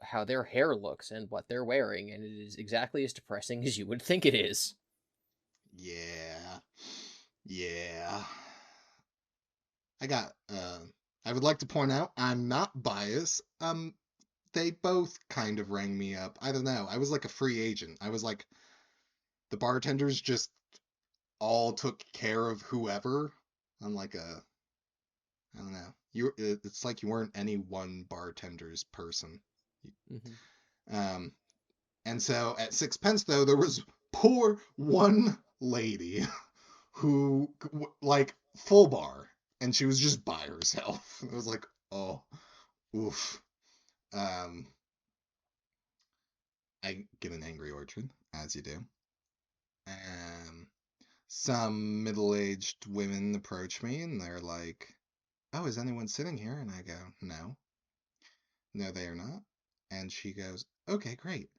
how their hair looks and what they're wearing, and it is exactly as depressing as you would think it is. Yeah. Yeah. I got I would like to point out I'm not biased. They both kind of rang me up. I don't know. I was like a free agent. I was like the bartenders just all took care of whoever. I'm like I don't know. It's like you weren't any one bartender's person. Mm-hmm. Um and so at Sixpence though there was poor one lady who like full bar and she was just by herself. It was like, "Oh, oof." Um I get an Angry Orchard, as you do. Um, some middle-aged women approach me and they're like, "Oh, is anyone sitting here?" And I go, "No, no, they are not." And she goes, "Okay, great."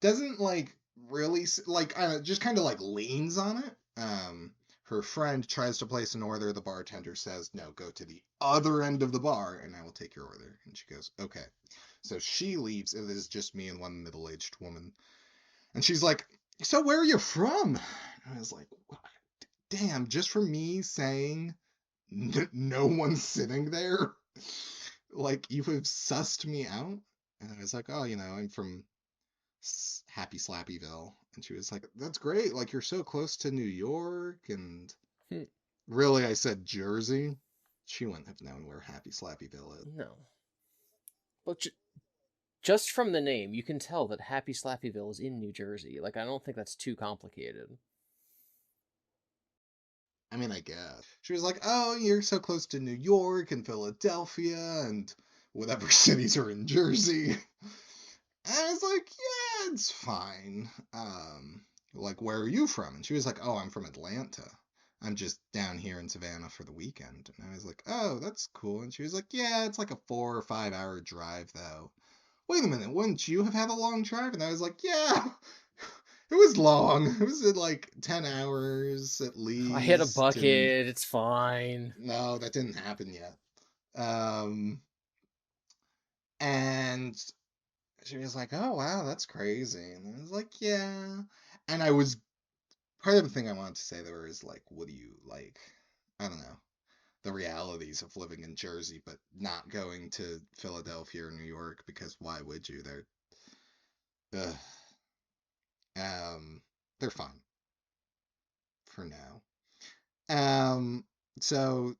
Doesn't like really like I don't know, just kind of like leans on it. Her friend tries to place an order. The bartender says, "No, go to the other end of the bar and I will take your order." And she goes, "Okay." So she leaves. It is just me and one middle-aged woman. And she's like, "So where are you from?" And I was like, "Damn, just for me saying no one's sitting there, like you have sussed me out." And I was like, "Oh, I'm from Happy Slappyville." And she was like, "That's great. Like you're so close to New York." And really, I said Jersey. She wouldn't have known where Happy Slappyville is. No, but just from the name, you can tell that Happy Slappyville is in New Jersey. Like, I don't think that's too complicated. I mean, I guess. She was like, oh, you're so close to New York and Philadelphia and whatever cities are in Jersey. And I was like, yeah, it's fine. Like, where are you from? And she was like, oh, I'm from Atlanta. I'm just down here in Savannah for the weekend. And I was like, oh, that's cool. And she was like, yeah, it's like a 4 or 5 hour drive, though. Wait a minute, wouldn't you have had a long drive? And I was like, yeah, it was long. It was like 10 hours at I hit a least. And bucket. It's fine. no, that didn't happen yet. Um, and she was like, oh, wow, that's crazy. And I was like, yeah. And part of the thing I wanted to say to her is like, what do you like? I don't know. The realities of living in Jersey, but not going to Philadelphia or New York because why would you? Ugh, they're fine for now. Um, so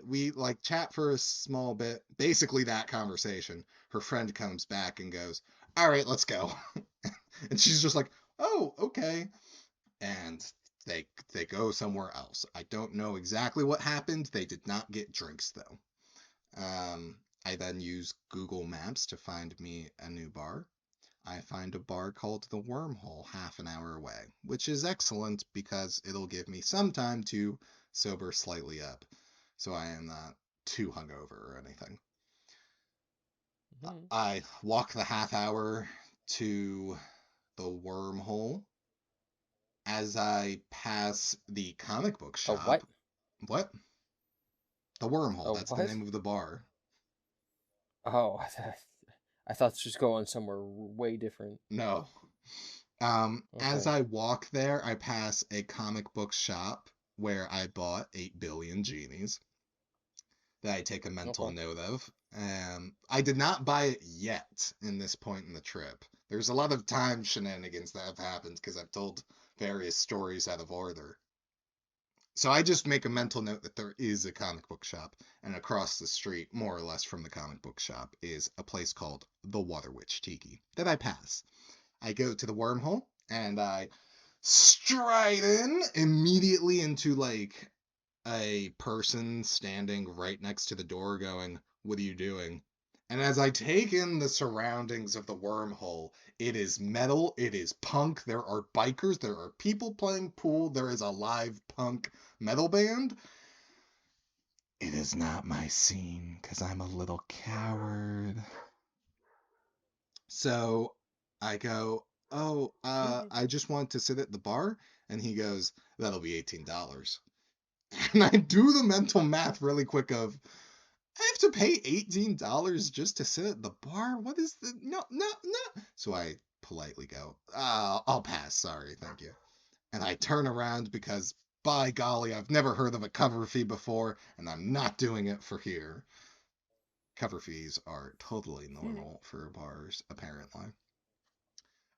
we like chat for a small bit. Basically, that conversation. Her friend comes back and goes, "All right, let's go," and she's just like, "Oh, okay," and they go somewhere else. I don't know exactly what happened. They did not get drinks though. I then use Google Maps to find me a new bar. I find a bar called The Wormhole half an hour away, which is excellent because it'll give me some time to sober slightly up, so I am not too hungover or anything. Mhm. I walk the half hour to the Wormhole. As I pass the comic book A shop, what? what? The Wormhole, A that's the what? name of the bar. Oh, I thought this was going somewhere way different. No. As Okay. I walk there, I pass a comic book shop where I bought 8 billion genies that I take a mental Okay. note of. I did not buy it yet in this point in the trip. There's a lot of time shenanigans that have happened because I've told various stories out of order. So I just make a mental note that there is a comic book shop, and across the street, more or less from the comic book shop, is a place called the Water Witch Tiki that I pass. I go to the wormhole and I stride in immediately into like a person standing right next to the door going, what are you doing? And as I take in the surroundings of the wormhole, it is metal, it is punk, there are bikers, there are people playing pool, there is a live punk metal band. It is not my scene because I'm a little coward. So I go, oh, I just want to sit at the bar. And he goes, that'll be $18. And I do the mental math really quick of, I have to pay $18 just to sit at the bar? What is the, no, no, no. So I politely go, I'll pass, sorry, thank you. And I turn around because, by golly, I've never heard of a cover fee before, and I'm not doing it for here. Cover fees are totally normal for bars, apparently.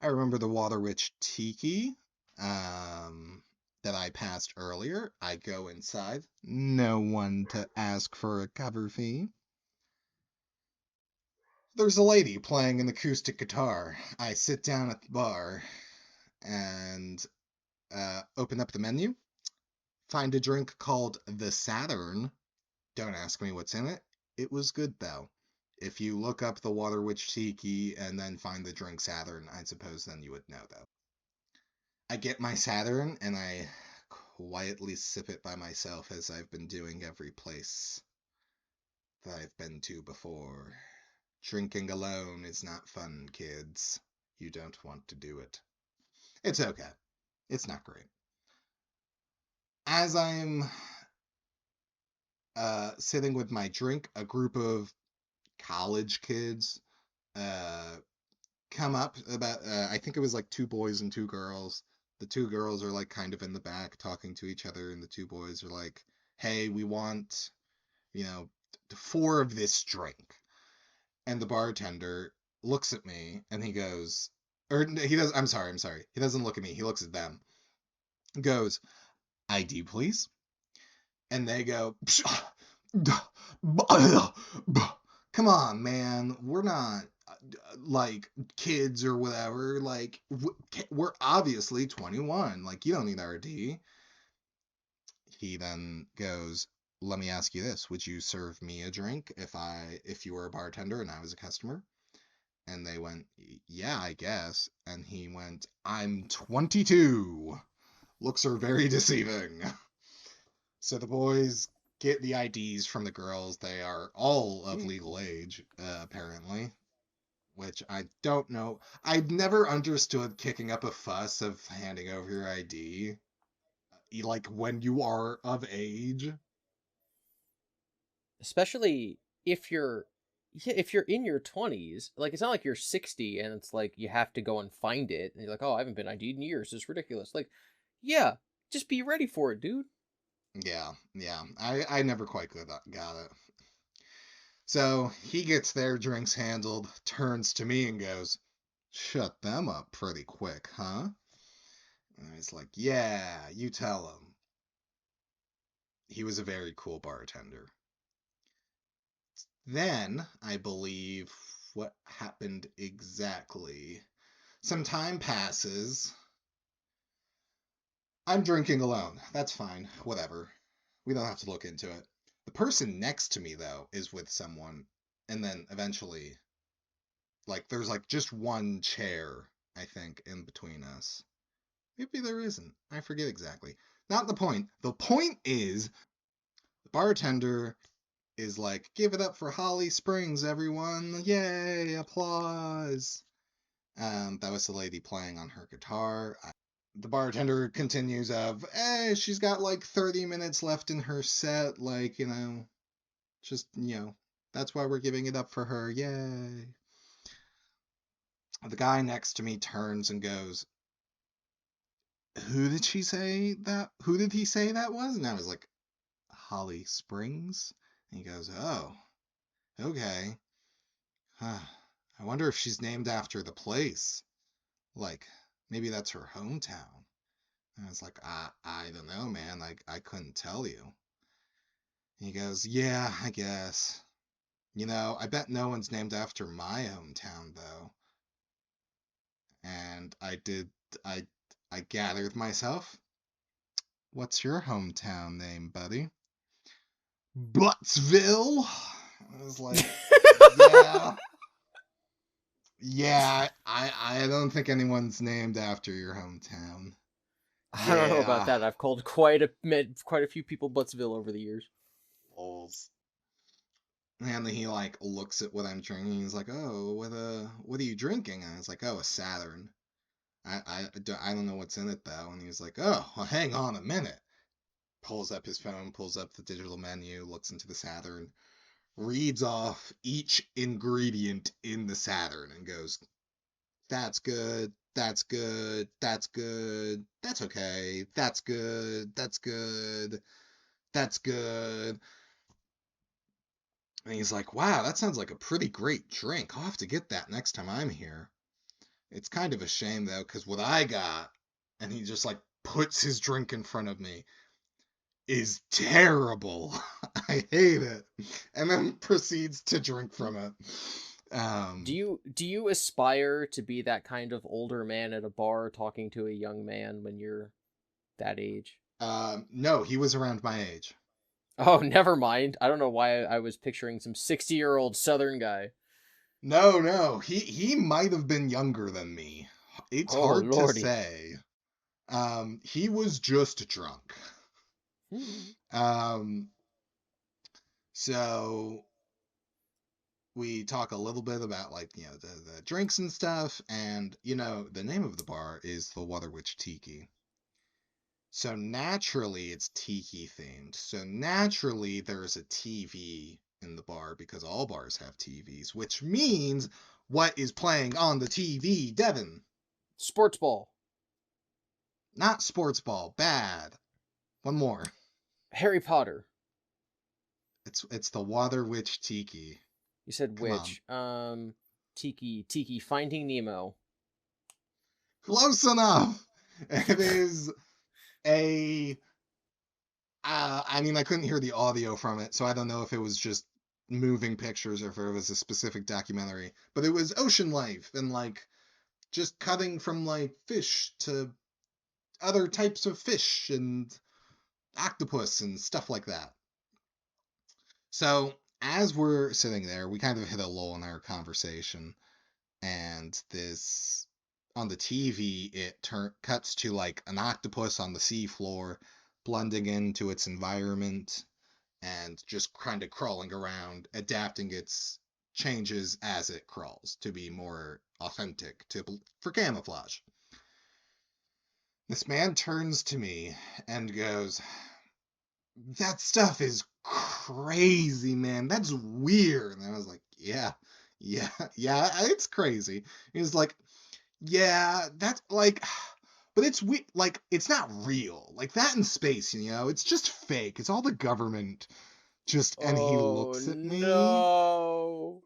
I remember the Water Witch Tiki that I passed earlier. I go inside. No one to ask for a cover fee. There's a lady playing an acoustic guitar. I sit down at the bar and open up the menu. Find a drink called the Saturn. Don't ask me what's in it. It was good though. If you look up the Water Witch Tiki and then find the drink Saturn, I suppose then you would know though. I get my Saturn and I quietly sip it by myself as I've been doing every place that I've been to before. Drinking alone is not fun, kids. You don't want to do it. It's okay. It's not great. As I'm sitting with my drink, a group of college kids uh, come up about, I think it was like 2 boys and 2 girls. The 2 girls are like kind of in the back talking to each other, and the 2 boys are like, hey, we want, you know, 4 of this drink. And the bartender looks at me and he goes, or he does, I'm sorry. He doesn't look at me, he looks at them, goes, ID, please. And they go, come on, man. We're not like kids or whatever. Like, we're obviously 21. Like, you don't need ID. he then goes, let me ask you this. Would you serve me a drink if you were a bartender and I was a customer? And they went, yeah, I guess. And he went, I'm 22. Looks are very deceiving. So the boys get the IDs from the girls. They are all of legal age, apparently, which I don't know. I've never understood kicking up a fuss of handing over your ID, like when you are of age. Especially if you're if you're in your 20s, like it's not like you're 60 and it's like you have to go and find it and you're like, oh, I haven't been ID'd in years, it's ridiculous. Like, yeah, just be ready for it, dude. Yeah. I never quite got it. So he gets their drinks handled, turns to me and goes, shut them up pretty quick, huh? And I was like, yeah, you tell him. He was a very cool bartender. Then, I believe, what happened exactly? Some time passes. I'm drinking alone. That's fine. Whatever. We don't have to look into it. The person next to me, though, is with someone. And then eventually, like, there's like just one chair, I think, in between us. Maybe there isn't. I forget exactly. Not the point. The point is, the bartender is like, give it up for Holly Springs, everyone. Yay, applause. That was the lady playing on her guitar. The bartender continues of, hey, she's got like 30 minutes left in her set. Like, just, that's why we're giving it up for her. Yay. The guy next to me turns and goes, who did he say that was? And I was like, Holly Springs? And he goes, oh, okay. Huh. I wonder if she's named after the place. Like, maybe that's her hometown. And I was like, I don't know, man. Like, I couldn't tell you. And he goes, yeah, I guess. I bet no one's named after my hometown, though. And I, I gathered myself. What's your hometown name, buddy? Buttsville. I was like, yeah. Yeah, I don't think anyone's named after your hometown. I don't know about Yeah. that. I've called quite a few people Buttsville over the years. Lols. And then he like looks at what I'm drinking. He's like, "Oh, what are you drinking?" And I was like, "Oh, a Saturn. I don't know what's in it though." And he was like, "Oh, well, hang on a minute." Pulls up his phone, pulls up the digital menu, looks into the Saturn, reads off each ingredient in the Saturn, and goes, "That's good. That's good. That's good. That's okay. That's good. That's good. That's good." And he's like, wow, that sounds like a pretty great drink. I'll have to get that next time I'm here. It's kind of a shame, though, because what I got, and he just like puts his drink in front of me, is terrible. I hate it. And then proceeds to drink from it. Do you aspire to be that kind of older man at a bar talking to a young man when you're that age? No, he was around my age. Oh, never mind. I don't know why I was picturing some 60-year-old Southern guy. No, he might have been younger than me. It's Oh, hard to lordy. say. He was just drunk. Um, so we talk a little bit about like, the drinks and stuff, and the name of the bar is the Water Witch Tiki. So naturally it's tiki themed. So naturally there's a TV in the bar because all bars have TVs, which means what is playing on the TV, Devin? Sports ball. Not sports ball, bad. One more. Harry Potter. It's the Water Witch Tiki. You said Come on. which? Tiki. Finding Nemo. Close enough. It is a I mean, I couldn't hear the audio from it, so I don't know if it was just moving pictures or if it was a specific documentary. But it was ocean life and like just cutting from like fish to other types of fish and octopus and stuff like that. So as we're sitting there, we kind of hit a lull in our conversation, and this on the TV it cuts to like an octopus on the seafloor, blending into its environment and just kind of crawling around, adapting its changes as it crawls to be more authentic for camouflage. This man turns to me and goes, "That stuff is crazy, man. That's weird." And I was like, "Yeah, yeah, yeah, it's crazy." He was like, "Yeah, that's like, but it's like it's not real. Like that in space, it's just fake. It's all the government." And he Oh looks at me. no.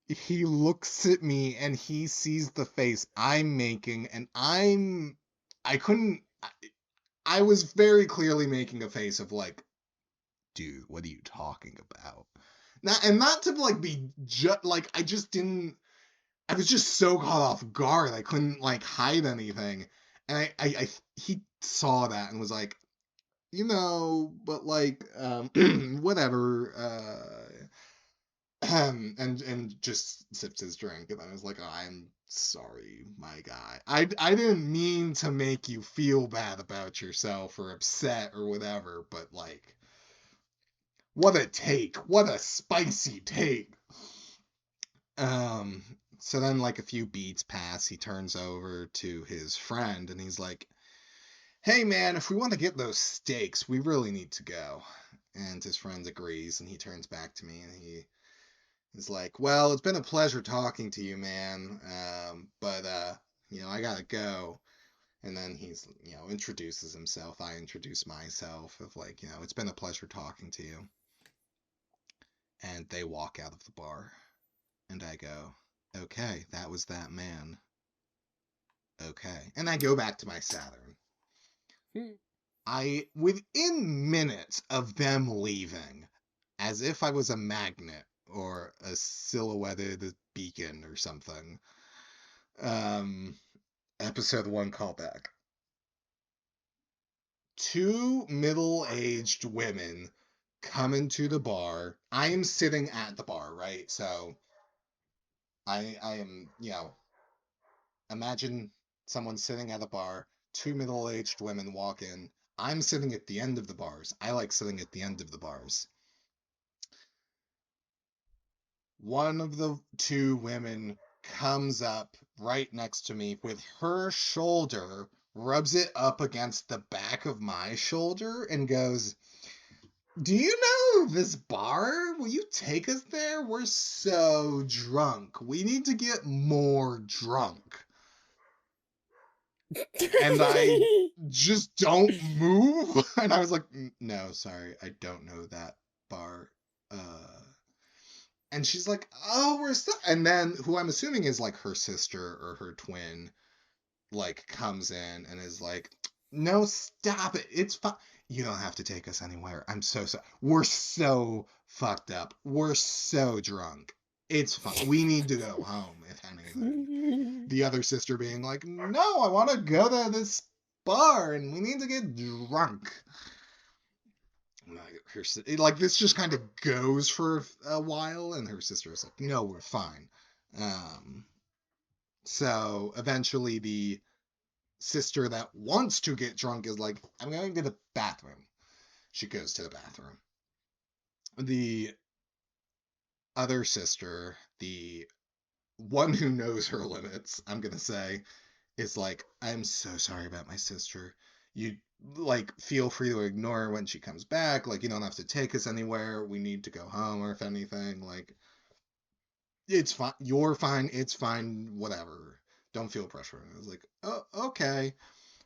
He looks at me and he sees the face I'm making, and I couldn't. I was very clearly making a face of like, dude, what are you talking about? Not to like be like I just didn't. I was just so caught off guard. I couldn't like hide anything, and he saw that and was like, but like, whatever. And just sipped his drink, and I was like, oh, I'm sorry, my guy. I didn't mean to make you feel bad about yourself or upset or whatever, but like, what a take. What a spicy take. Um, so then like a few beats pass, he turns over to his friend and he's like, "Hey man, if we want to get those steaks, we really need to go." And his friend agrees, and he turns back to me and he is like, "Well, it's been a pleasure talking to you, man. But I gotta go." And then he's, introduces himself. I introduce myself of like, it's been a pleasure talking to you. And they walk out of the bar. And I go, "Okay, that was that man. Okay." And I go back to my Saturn. Within minutes of them leaving, as if I was a magnet or a silhouetted beacon or something, um, episode 1 callback. 2 middle-aged women come into the bar. I am sitting at the bar, right? So I am, imagine someone sitting at a bar, 2 middle-aged women walk in. I'm sitting at the end of the bars. I like sitting at the end of the bars. One of the 2 women comes up right next to me with her shoulder, rubs it up against the back of my shoulder, and goes, "Do you know this bar? Will you take us there? We're so drunk. We need to get more drunk." And I just don't move. And I was like, "No, sorry, I don't know that bar." And she's like, "Oh, we're so," and then who I'm assuming is like her sister or her twin, like comes in and is like, "No, stop it. It's fine. You don't have to take us anywhere. I'm so sorry. We're so fucked up. We're so drunk. It's fine. We need to go home, if anything." The other sister being like, "No, I want to go to this bar and we need to get drunk." Like this just kind of goes for a while, and her sister is like, "No, we're fine." Um, so eventually, the sister that wants to get drunk is like, "I'm going to the bathroom." She goes to the bathroom. The other sister, the one who knows her limits, I'm gonna say, is like, "I'm so sorry about my sister. You like feel free to ignore her when she comes back. Like you don't have to take us anywhere. We need to go home, or if anything, like it's fine. You're fine. It's fine. Whatever. Don't feel pressure." And I was like, "Oh, okay."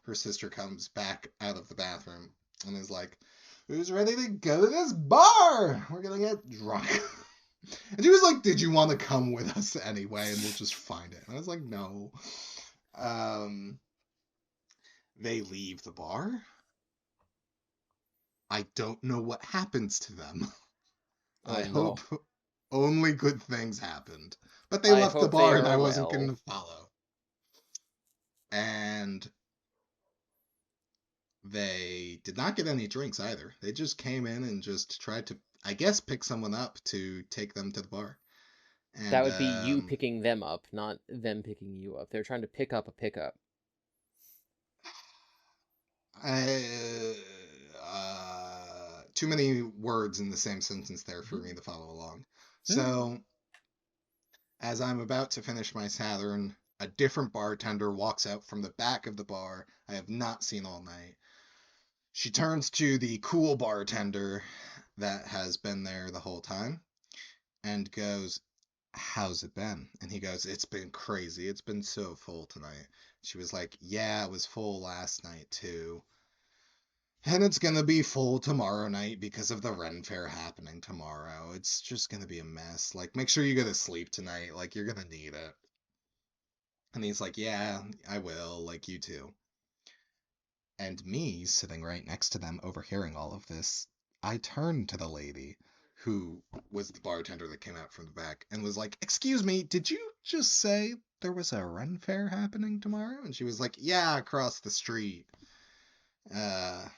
Her sister comes back out of the bathroom and is like, "Who's ready to go to this bar? We're gonna get drunk." And she was like, "Did you want to come with us anyway? And we'll just find it." And I was like, "No." Um, they leave the bar. I don't know what happens to them. I Oh no. hope only good things happened. But they I left the hope they bar and are I wasn't well. going to follow. And They did not get any drinks either. They just came in and just tried to, I guess, pick someone up to take them to the bar. That And would be you picking them up, not them picking you up. They're trying to pick up a pickup. Too many words in the same sentence there for me to follow along. So, as I'm about to finish my Saturn, a different bartender walks out from the back of the bar I have not seen all night. She turns to the cool bartender that has been there the whole time and goes, "How's it been?" And he goes, "It's been crazy. It's been so full tonight." She was like, "Yeah, it was full last night too. And it's gonna be full tomorrow night because of the Ren Fair happening tomorrow. It's just gonna be a mess. Like, make sure you go to sleep tonight. Like, you're gonna need it." And he's like, "Yeah, I will. Like, you too." And me, sitting right next to them, overhearing all of this, I turned to the lady, who was the bartender that came out from the back, and was like, "Excuse me, did you just say there was a Ren Fair happening tomorrow?" And she was like, "Yeah, across the street. Uh,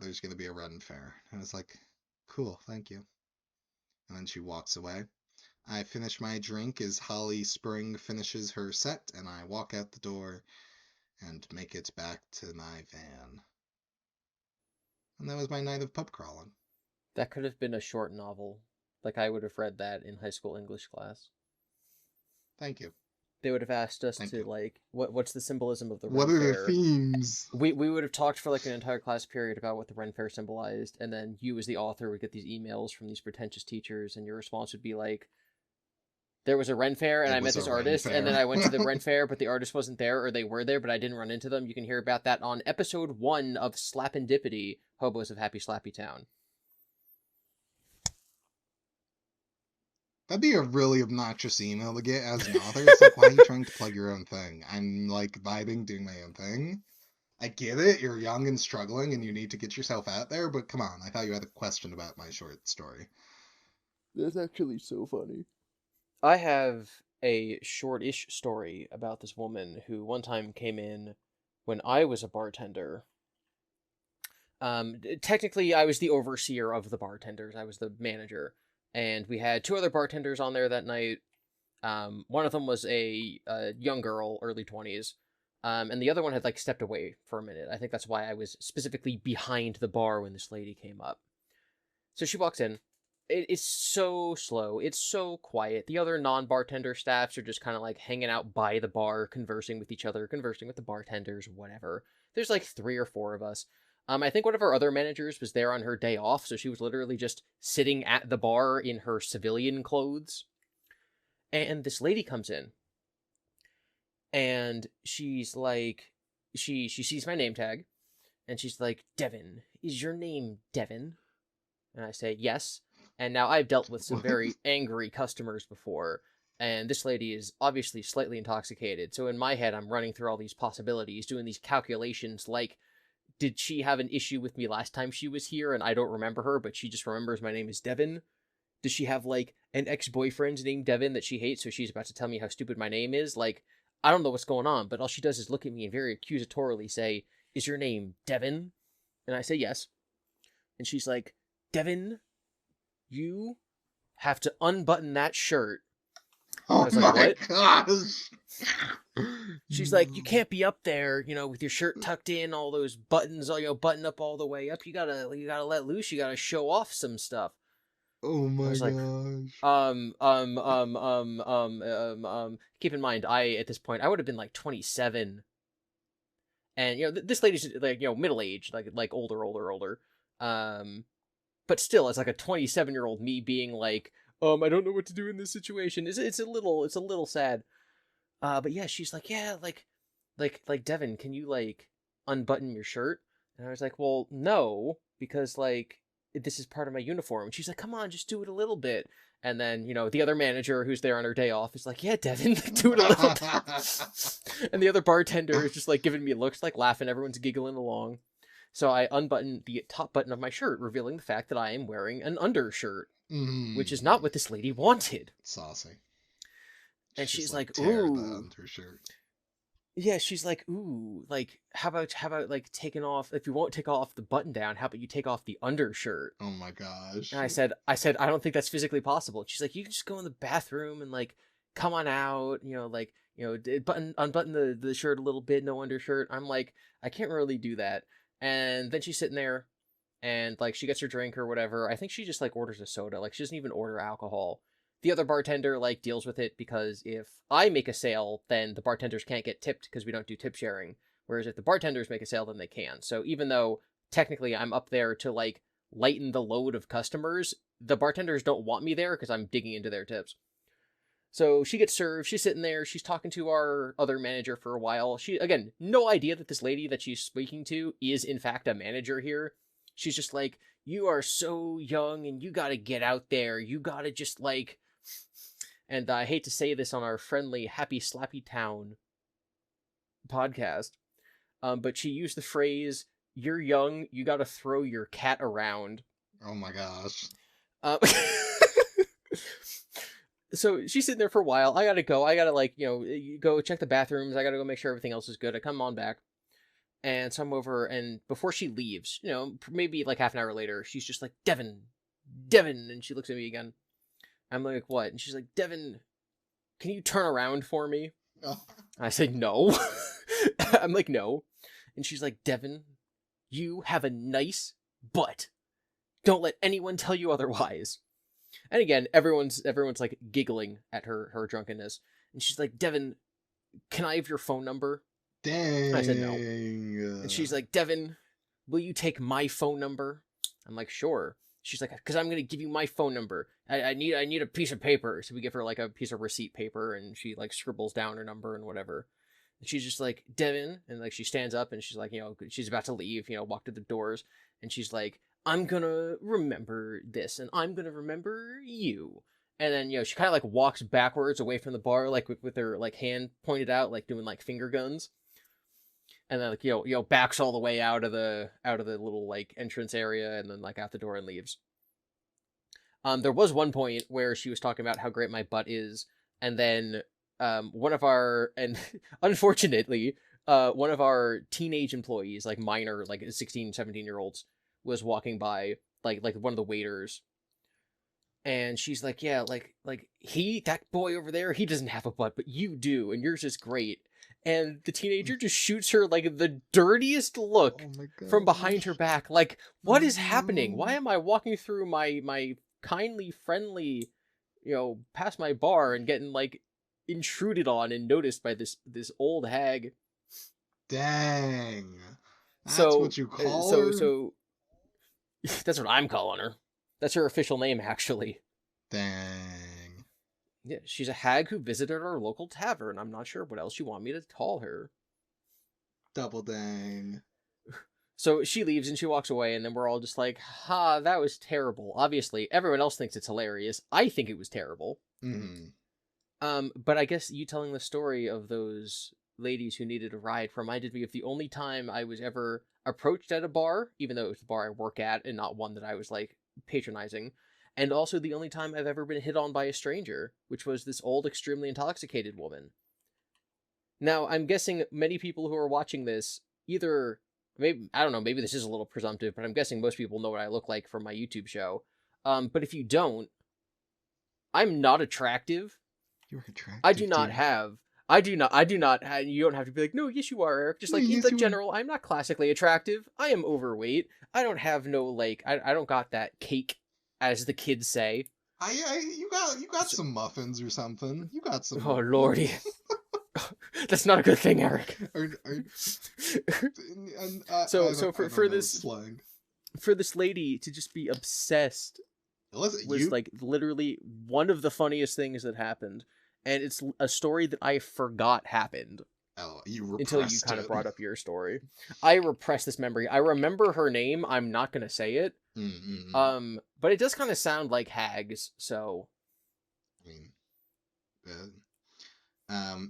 there's gonna be a Ren Fair." I was like, "Cool, thank you." And then she walks away. I finish my drink as Holly Spring finishes her set, and I walk out the door and make it back to my van. And that was my night of pub crawling. That could have been a short novel. Like, I would have read that in high school English class. Thank you. They would have asked us Thank to, you. like, what's the symbolism of the What Ren are the Fair? themes? We would have talked for, like, an entire class period about what the Ren Fair symbolized, and then you, as the author, would get these emails from these pretentious teachers, and your response would be like, "There was a Ren Fair, and It I met was a this Ren artist, and then Fair. I went to the Ren Fair, but the artist wasn't there, or they were there, but I didn't run into them." You can hear about that on episode 1 of Slapendipity, Hobos of Happy Slappy Town. That'd be a really obnoxious email to get as an author. It's like, why are you trying to plug your own thing? I'm like vibing, doing my own thing. I get it. You're young and struggling, and you need to get yourself out there. But come on, I thought you had a question about my short story. That's actually so funny. I have a short-ish story about this woman who one time came in when I was a bartender. Technically, I was the overseer of the bartenders. I was the manager, and we had 2 other bartenders on there that night. One of them was a young girl, early 20s, and the other one had like stepped away for a minute. I think that's why I was specifically behind the bar when this lady came up. So she walks in. It's so slow. It's so quiet. The other non-bartender staffs are just kind of like hanging out by the bar, conversing with each other, conversing with the bartenders, whatever. There's like 3 or 4 of us. I think one of our other managers was there on her day off, so she was literally just sitting at the bar in her civilian clothes. And this lady comes in, and she's like, she sees my name tag, and she's like, "Devin, is your name Devin?" And I say, "Yes." And now I've dealt with some very angry customers before, and this lady is obviously slightly intoxicated. So in my head, I'm running through all these possibilities, doing these calculations like, did she have an issue with me last time she was here and I don't remember her, but she just remembers my name is Devin? Does she have, like, an ex-boyfriend named Devin that she hates, so she's about to tell me how stupid my name is? Like, I don't know what's going on, but all she does is look at me and very accusatorily say, "Is your name Devin?" And I say yes. And she's like, "Devin, you have to unbutton that shirt." Oh I was like, my "What?" gosh. She's like, "You can't be up there, with your shirt tucked in, all those buttons, button up all the way up. You gotta let loose. You gotta show off some stuff." Oh I my was like, gosh. keep in mind, at this point, I would have been like 27. And, this lady's like, middle aged, like older. But still, it's like a 27-year-old me being like, "I don't know what to do in this situation." It's a little sad. But yeah, she's like, "Yeah, like Devin, can you like unbutton your shirt?" And I was like, "Well, no, because like this is part of my uniform." And she's like, "Come on, just do it a little bit." And then, the other manager who's there on her day off is like, "Yeah, Devin, do it a little bit." And the other bartender is just like giving me looks, like laughing. Everyone's giggling along. So I unbutton the top button of my shirt, revealing the fact that I am wearing an undershirt, which is not what this lady wanted. Saucy. And Just she's like like, tear the "Ooh." undershirt. yeah, she's like, ooh, like, how about like taking off, if you won't take off the button down, how about you take off the undershirt? Oh my gosh. And I said, I don't think that's physically possible. She's like, you can just go in the bathroom and like come on out, like, unbutton the shirt a little bit, no undershirt. I'm like, I can't really do that. And then she's sitting there and like she gets her drink or whatever. I think she just like orders a soda. Like she doesn't even order alcohol. The other bartender like deals with it because if I make a sale, then the bartenders can't get tipped because we don't do tip sharing. Whereas if the bartenders make a sale, then they can. So even though technically I'm up there to like lighten the load of customers, the bartenders don't want me there because I'm digging into their tips. So she gets served. She's sitting there. She's talking to our other manager for a while. She, again, no idea that this lady that she's speaking to is, in fact, a manager here. She's just like, you are so young and you gotta get out there. You gotta just like. And I hate to say this on our friendly, happy, slappy town podcast, but she used the phrase, you're young, you gotta throw your cat around. Oh my gosh. Uh, so she's sitting there for a while. I gotta go. I gotta like, go check the bathrooms. I gotta go make sure everything else is good. I come on back. And so I'm over, and before she leaves, maybe like half an hour later, she's just like, Devin, and she looks at me again. I'm like, what? And she's like, Devin, can you turn around for me? Oh. I said, no. I'm like, no. And she's like, Devin, you have a nice butt. Don't let anyone tell you otherwise. And again, everyone's like giggling at her drunkenness. And she's like, Devin, can I have your phone number? Dang. I said no. And she's like, Devin, will you take my phone number? I'm like, sure. She's like, because I'm going to give you my phone number. I need a piece of paper. So we give her like a piece of receipt paper and she like scribbles down her number and whatever. And she's just like, Devin. And like she stands up and she's like, she's about to leave, walk to the doors. And she's like, I'm going to remember this and I'm going to remember you. And then, she kind of like walks backwards away from the bar, like with her like hand pointed out, like doing like finger guns. And then like, backs all the way out of the little like entrance area and then like out the door and leaves. There was one point where she was talking about how great my butt is, and then one of our, and unfortunately, one of our teenage employees, like minor, like 16, 17-year-olds, was walking by, like one of the waiters, and she's like, yeah, like that boy over there, he doesn't have a butt, but you do, and yours is great. And the teenager just shoots her like the dirtiest look from behind her back. Like, what is happening? Why am I walking through my kindly, friendly, past my bar and getting like intruded on and noticed by this old hag? Dang. That's what you call her? So that's what I'm calling her. That's her official name, actually. Dang. Yeah, she's a hag who visited our local tavern. I'm not sure what else you want me to call her. Double dang. So she leaves and she walks away, and then we're all just like, ha, that was terrible. Obviously, everyone else thinks it's hilarious. I think it was terrible. Mm-hmm. But I guess you telling the story of those ladies who needed a ride reminded me of the only time I was ever approached at a bar, even though it was the bar I work at and not one that I was like patronizing. And also the only time I've ever been hit on by a stranger, which was this old, extremely intoxicated woman. Now, I'm guessing many people who are watching this either, maybe, I don't know, maybe this is a little presumptive, but I'm guessing most people know what I look like from my YouTube show. But if you don't, I'm not attractive. You're attractive. I do not have, you don't have to be like, no, yes you are, Eric. Just like, in the general, I'm not classically attractive. I am overweight. I don't have no, like, I don't got that cake, as the kids say. You got some muffins or something. You got some. Oh lordy, that's not a good thing, Eric. So for this slang, for this lady to just be obsessed was like literally one of the funniest things that happened, and it's a story that I forgot happened. Oh, until you kind of brought up your story. I repressed this memory. I remember her name. I'm not gonna say it. Mm-hmm. But it does kind of sound like Hags. So,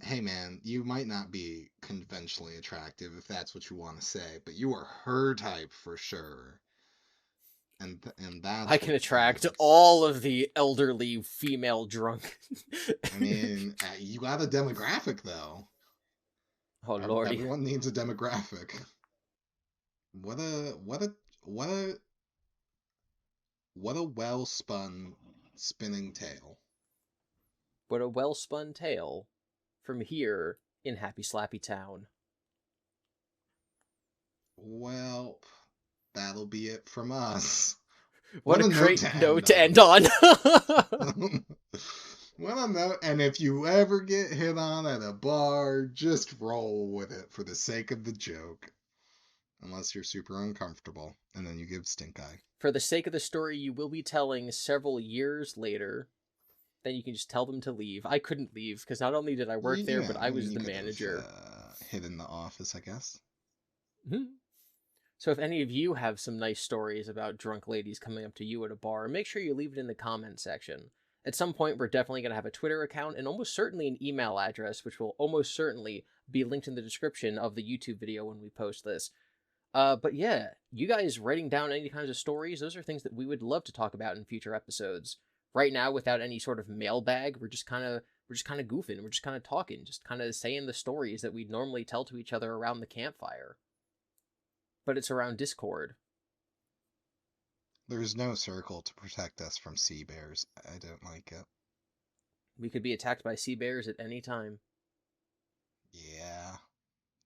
hey man, you might not be conventionally attractive if that's what you want to say, but you are her type for sure. And that's I can attract all of the elderly female drunk. I mean, you got a demographic though. Oh lordy. Everyone needs a demographic. What a what a what a what a well spun spinning tale. What a well-spun tale from here in Happy Slappy Town. Well, that'll be it from us. What a note great to note end to end on. on. What a note, and if you ever get hit on at a bar, just roll with it for the sake of the joke. Unless you're super uncomfortable, and then you give stink eye. For the sake of the story you will be telling several years later, then you can just tell them to leave. I couldn't leave, because not only did I work there, but I was you the could manager. have hid in the office, I guess. So if any of you have some nice stories about drunk ladies coming up to you at a bar, make sure you leave it in the comment section. At some point, we're definitely going to have a Twitter account and almost certainly an email address, which will almost certainly be linked in the description of the YouTube video when we post this. But yeah, you guys writing down any kinds of stories, those are things that we would love to talk about in future episodes. Right now, without any sort of mailbag, we're just kind of goofing, we're just kind of talking, just kind of saying the stories that we'd normally tell to each other around the campfire. But it's around Discord. There's no circle to protect us from sea bears. I don't like it. We could be attacked by sea bears at any time. Yeah.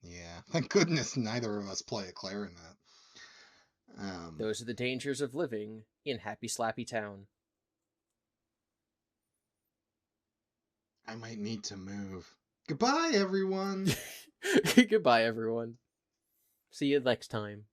Yeah. Thank goodness neither of us play a clarinet. Those are the dangers of living in Happy Slappy Town. I might need to move. Goodbye, everyone! Goodbye, everyone. See you next time.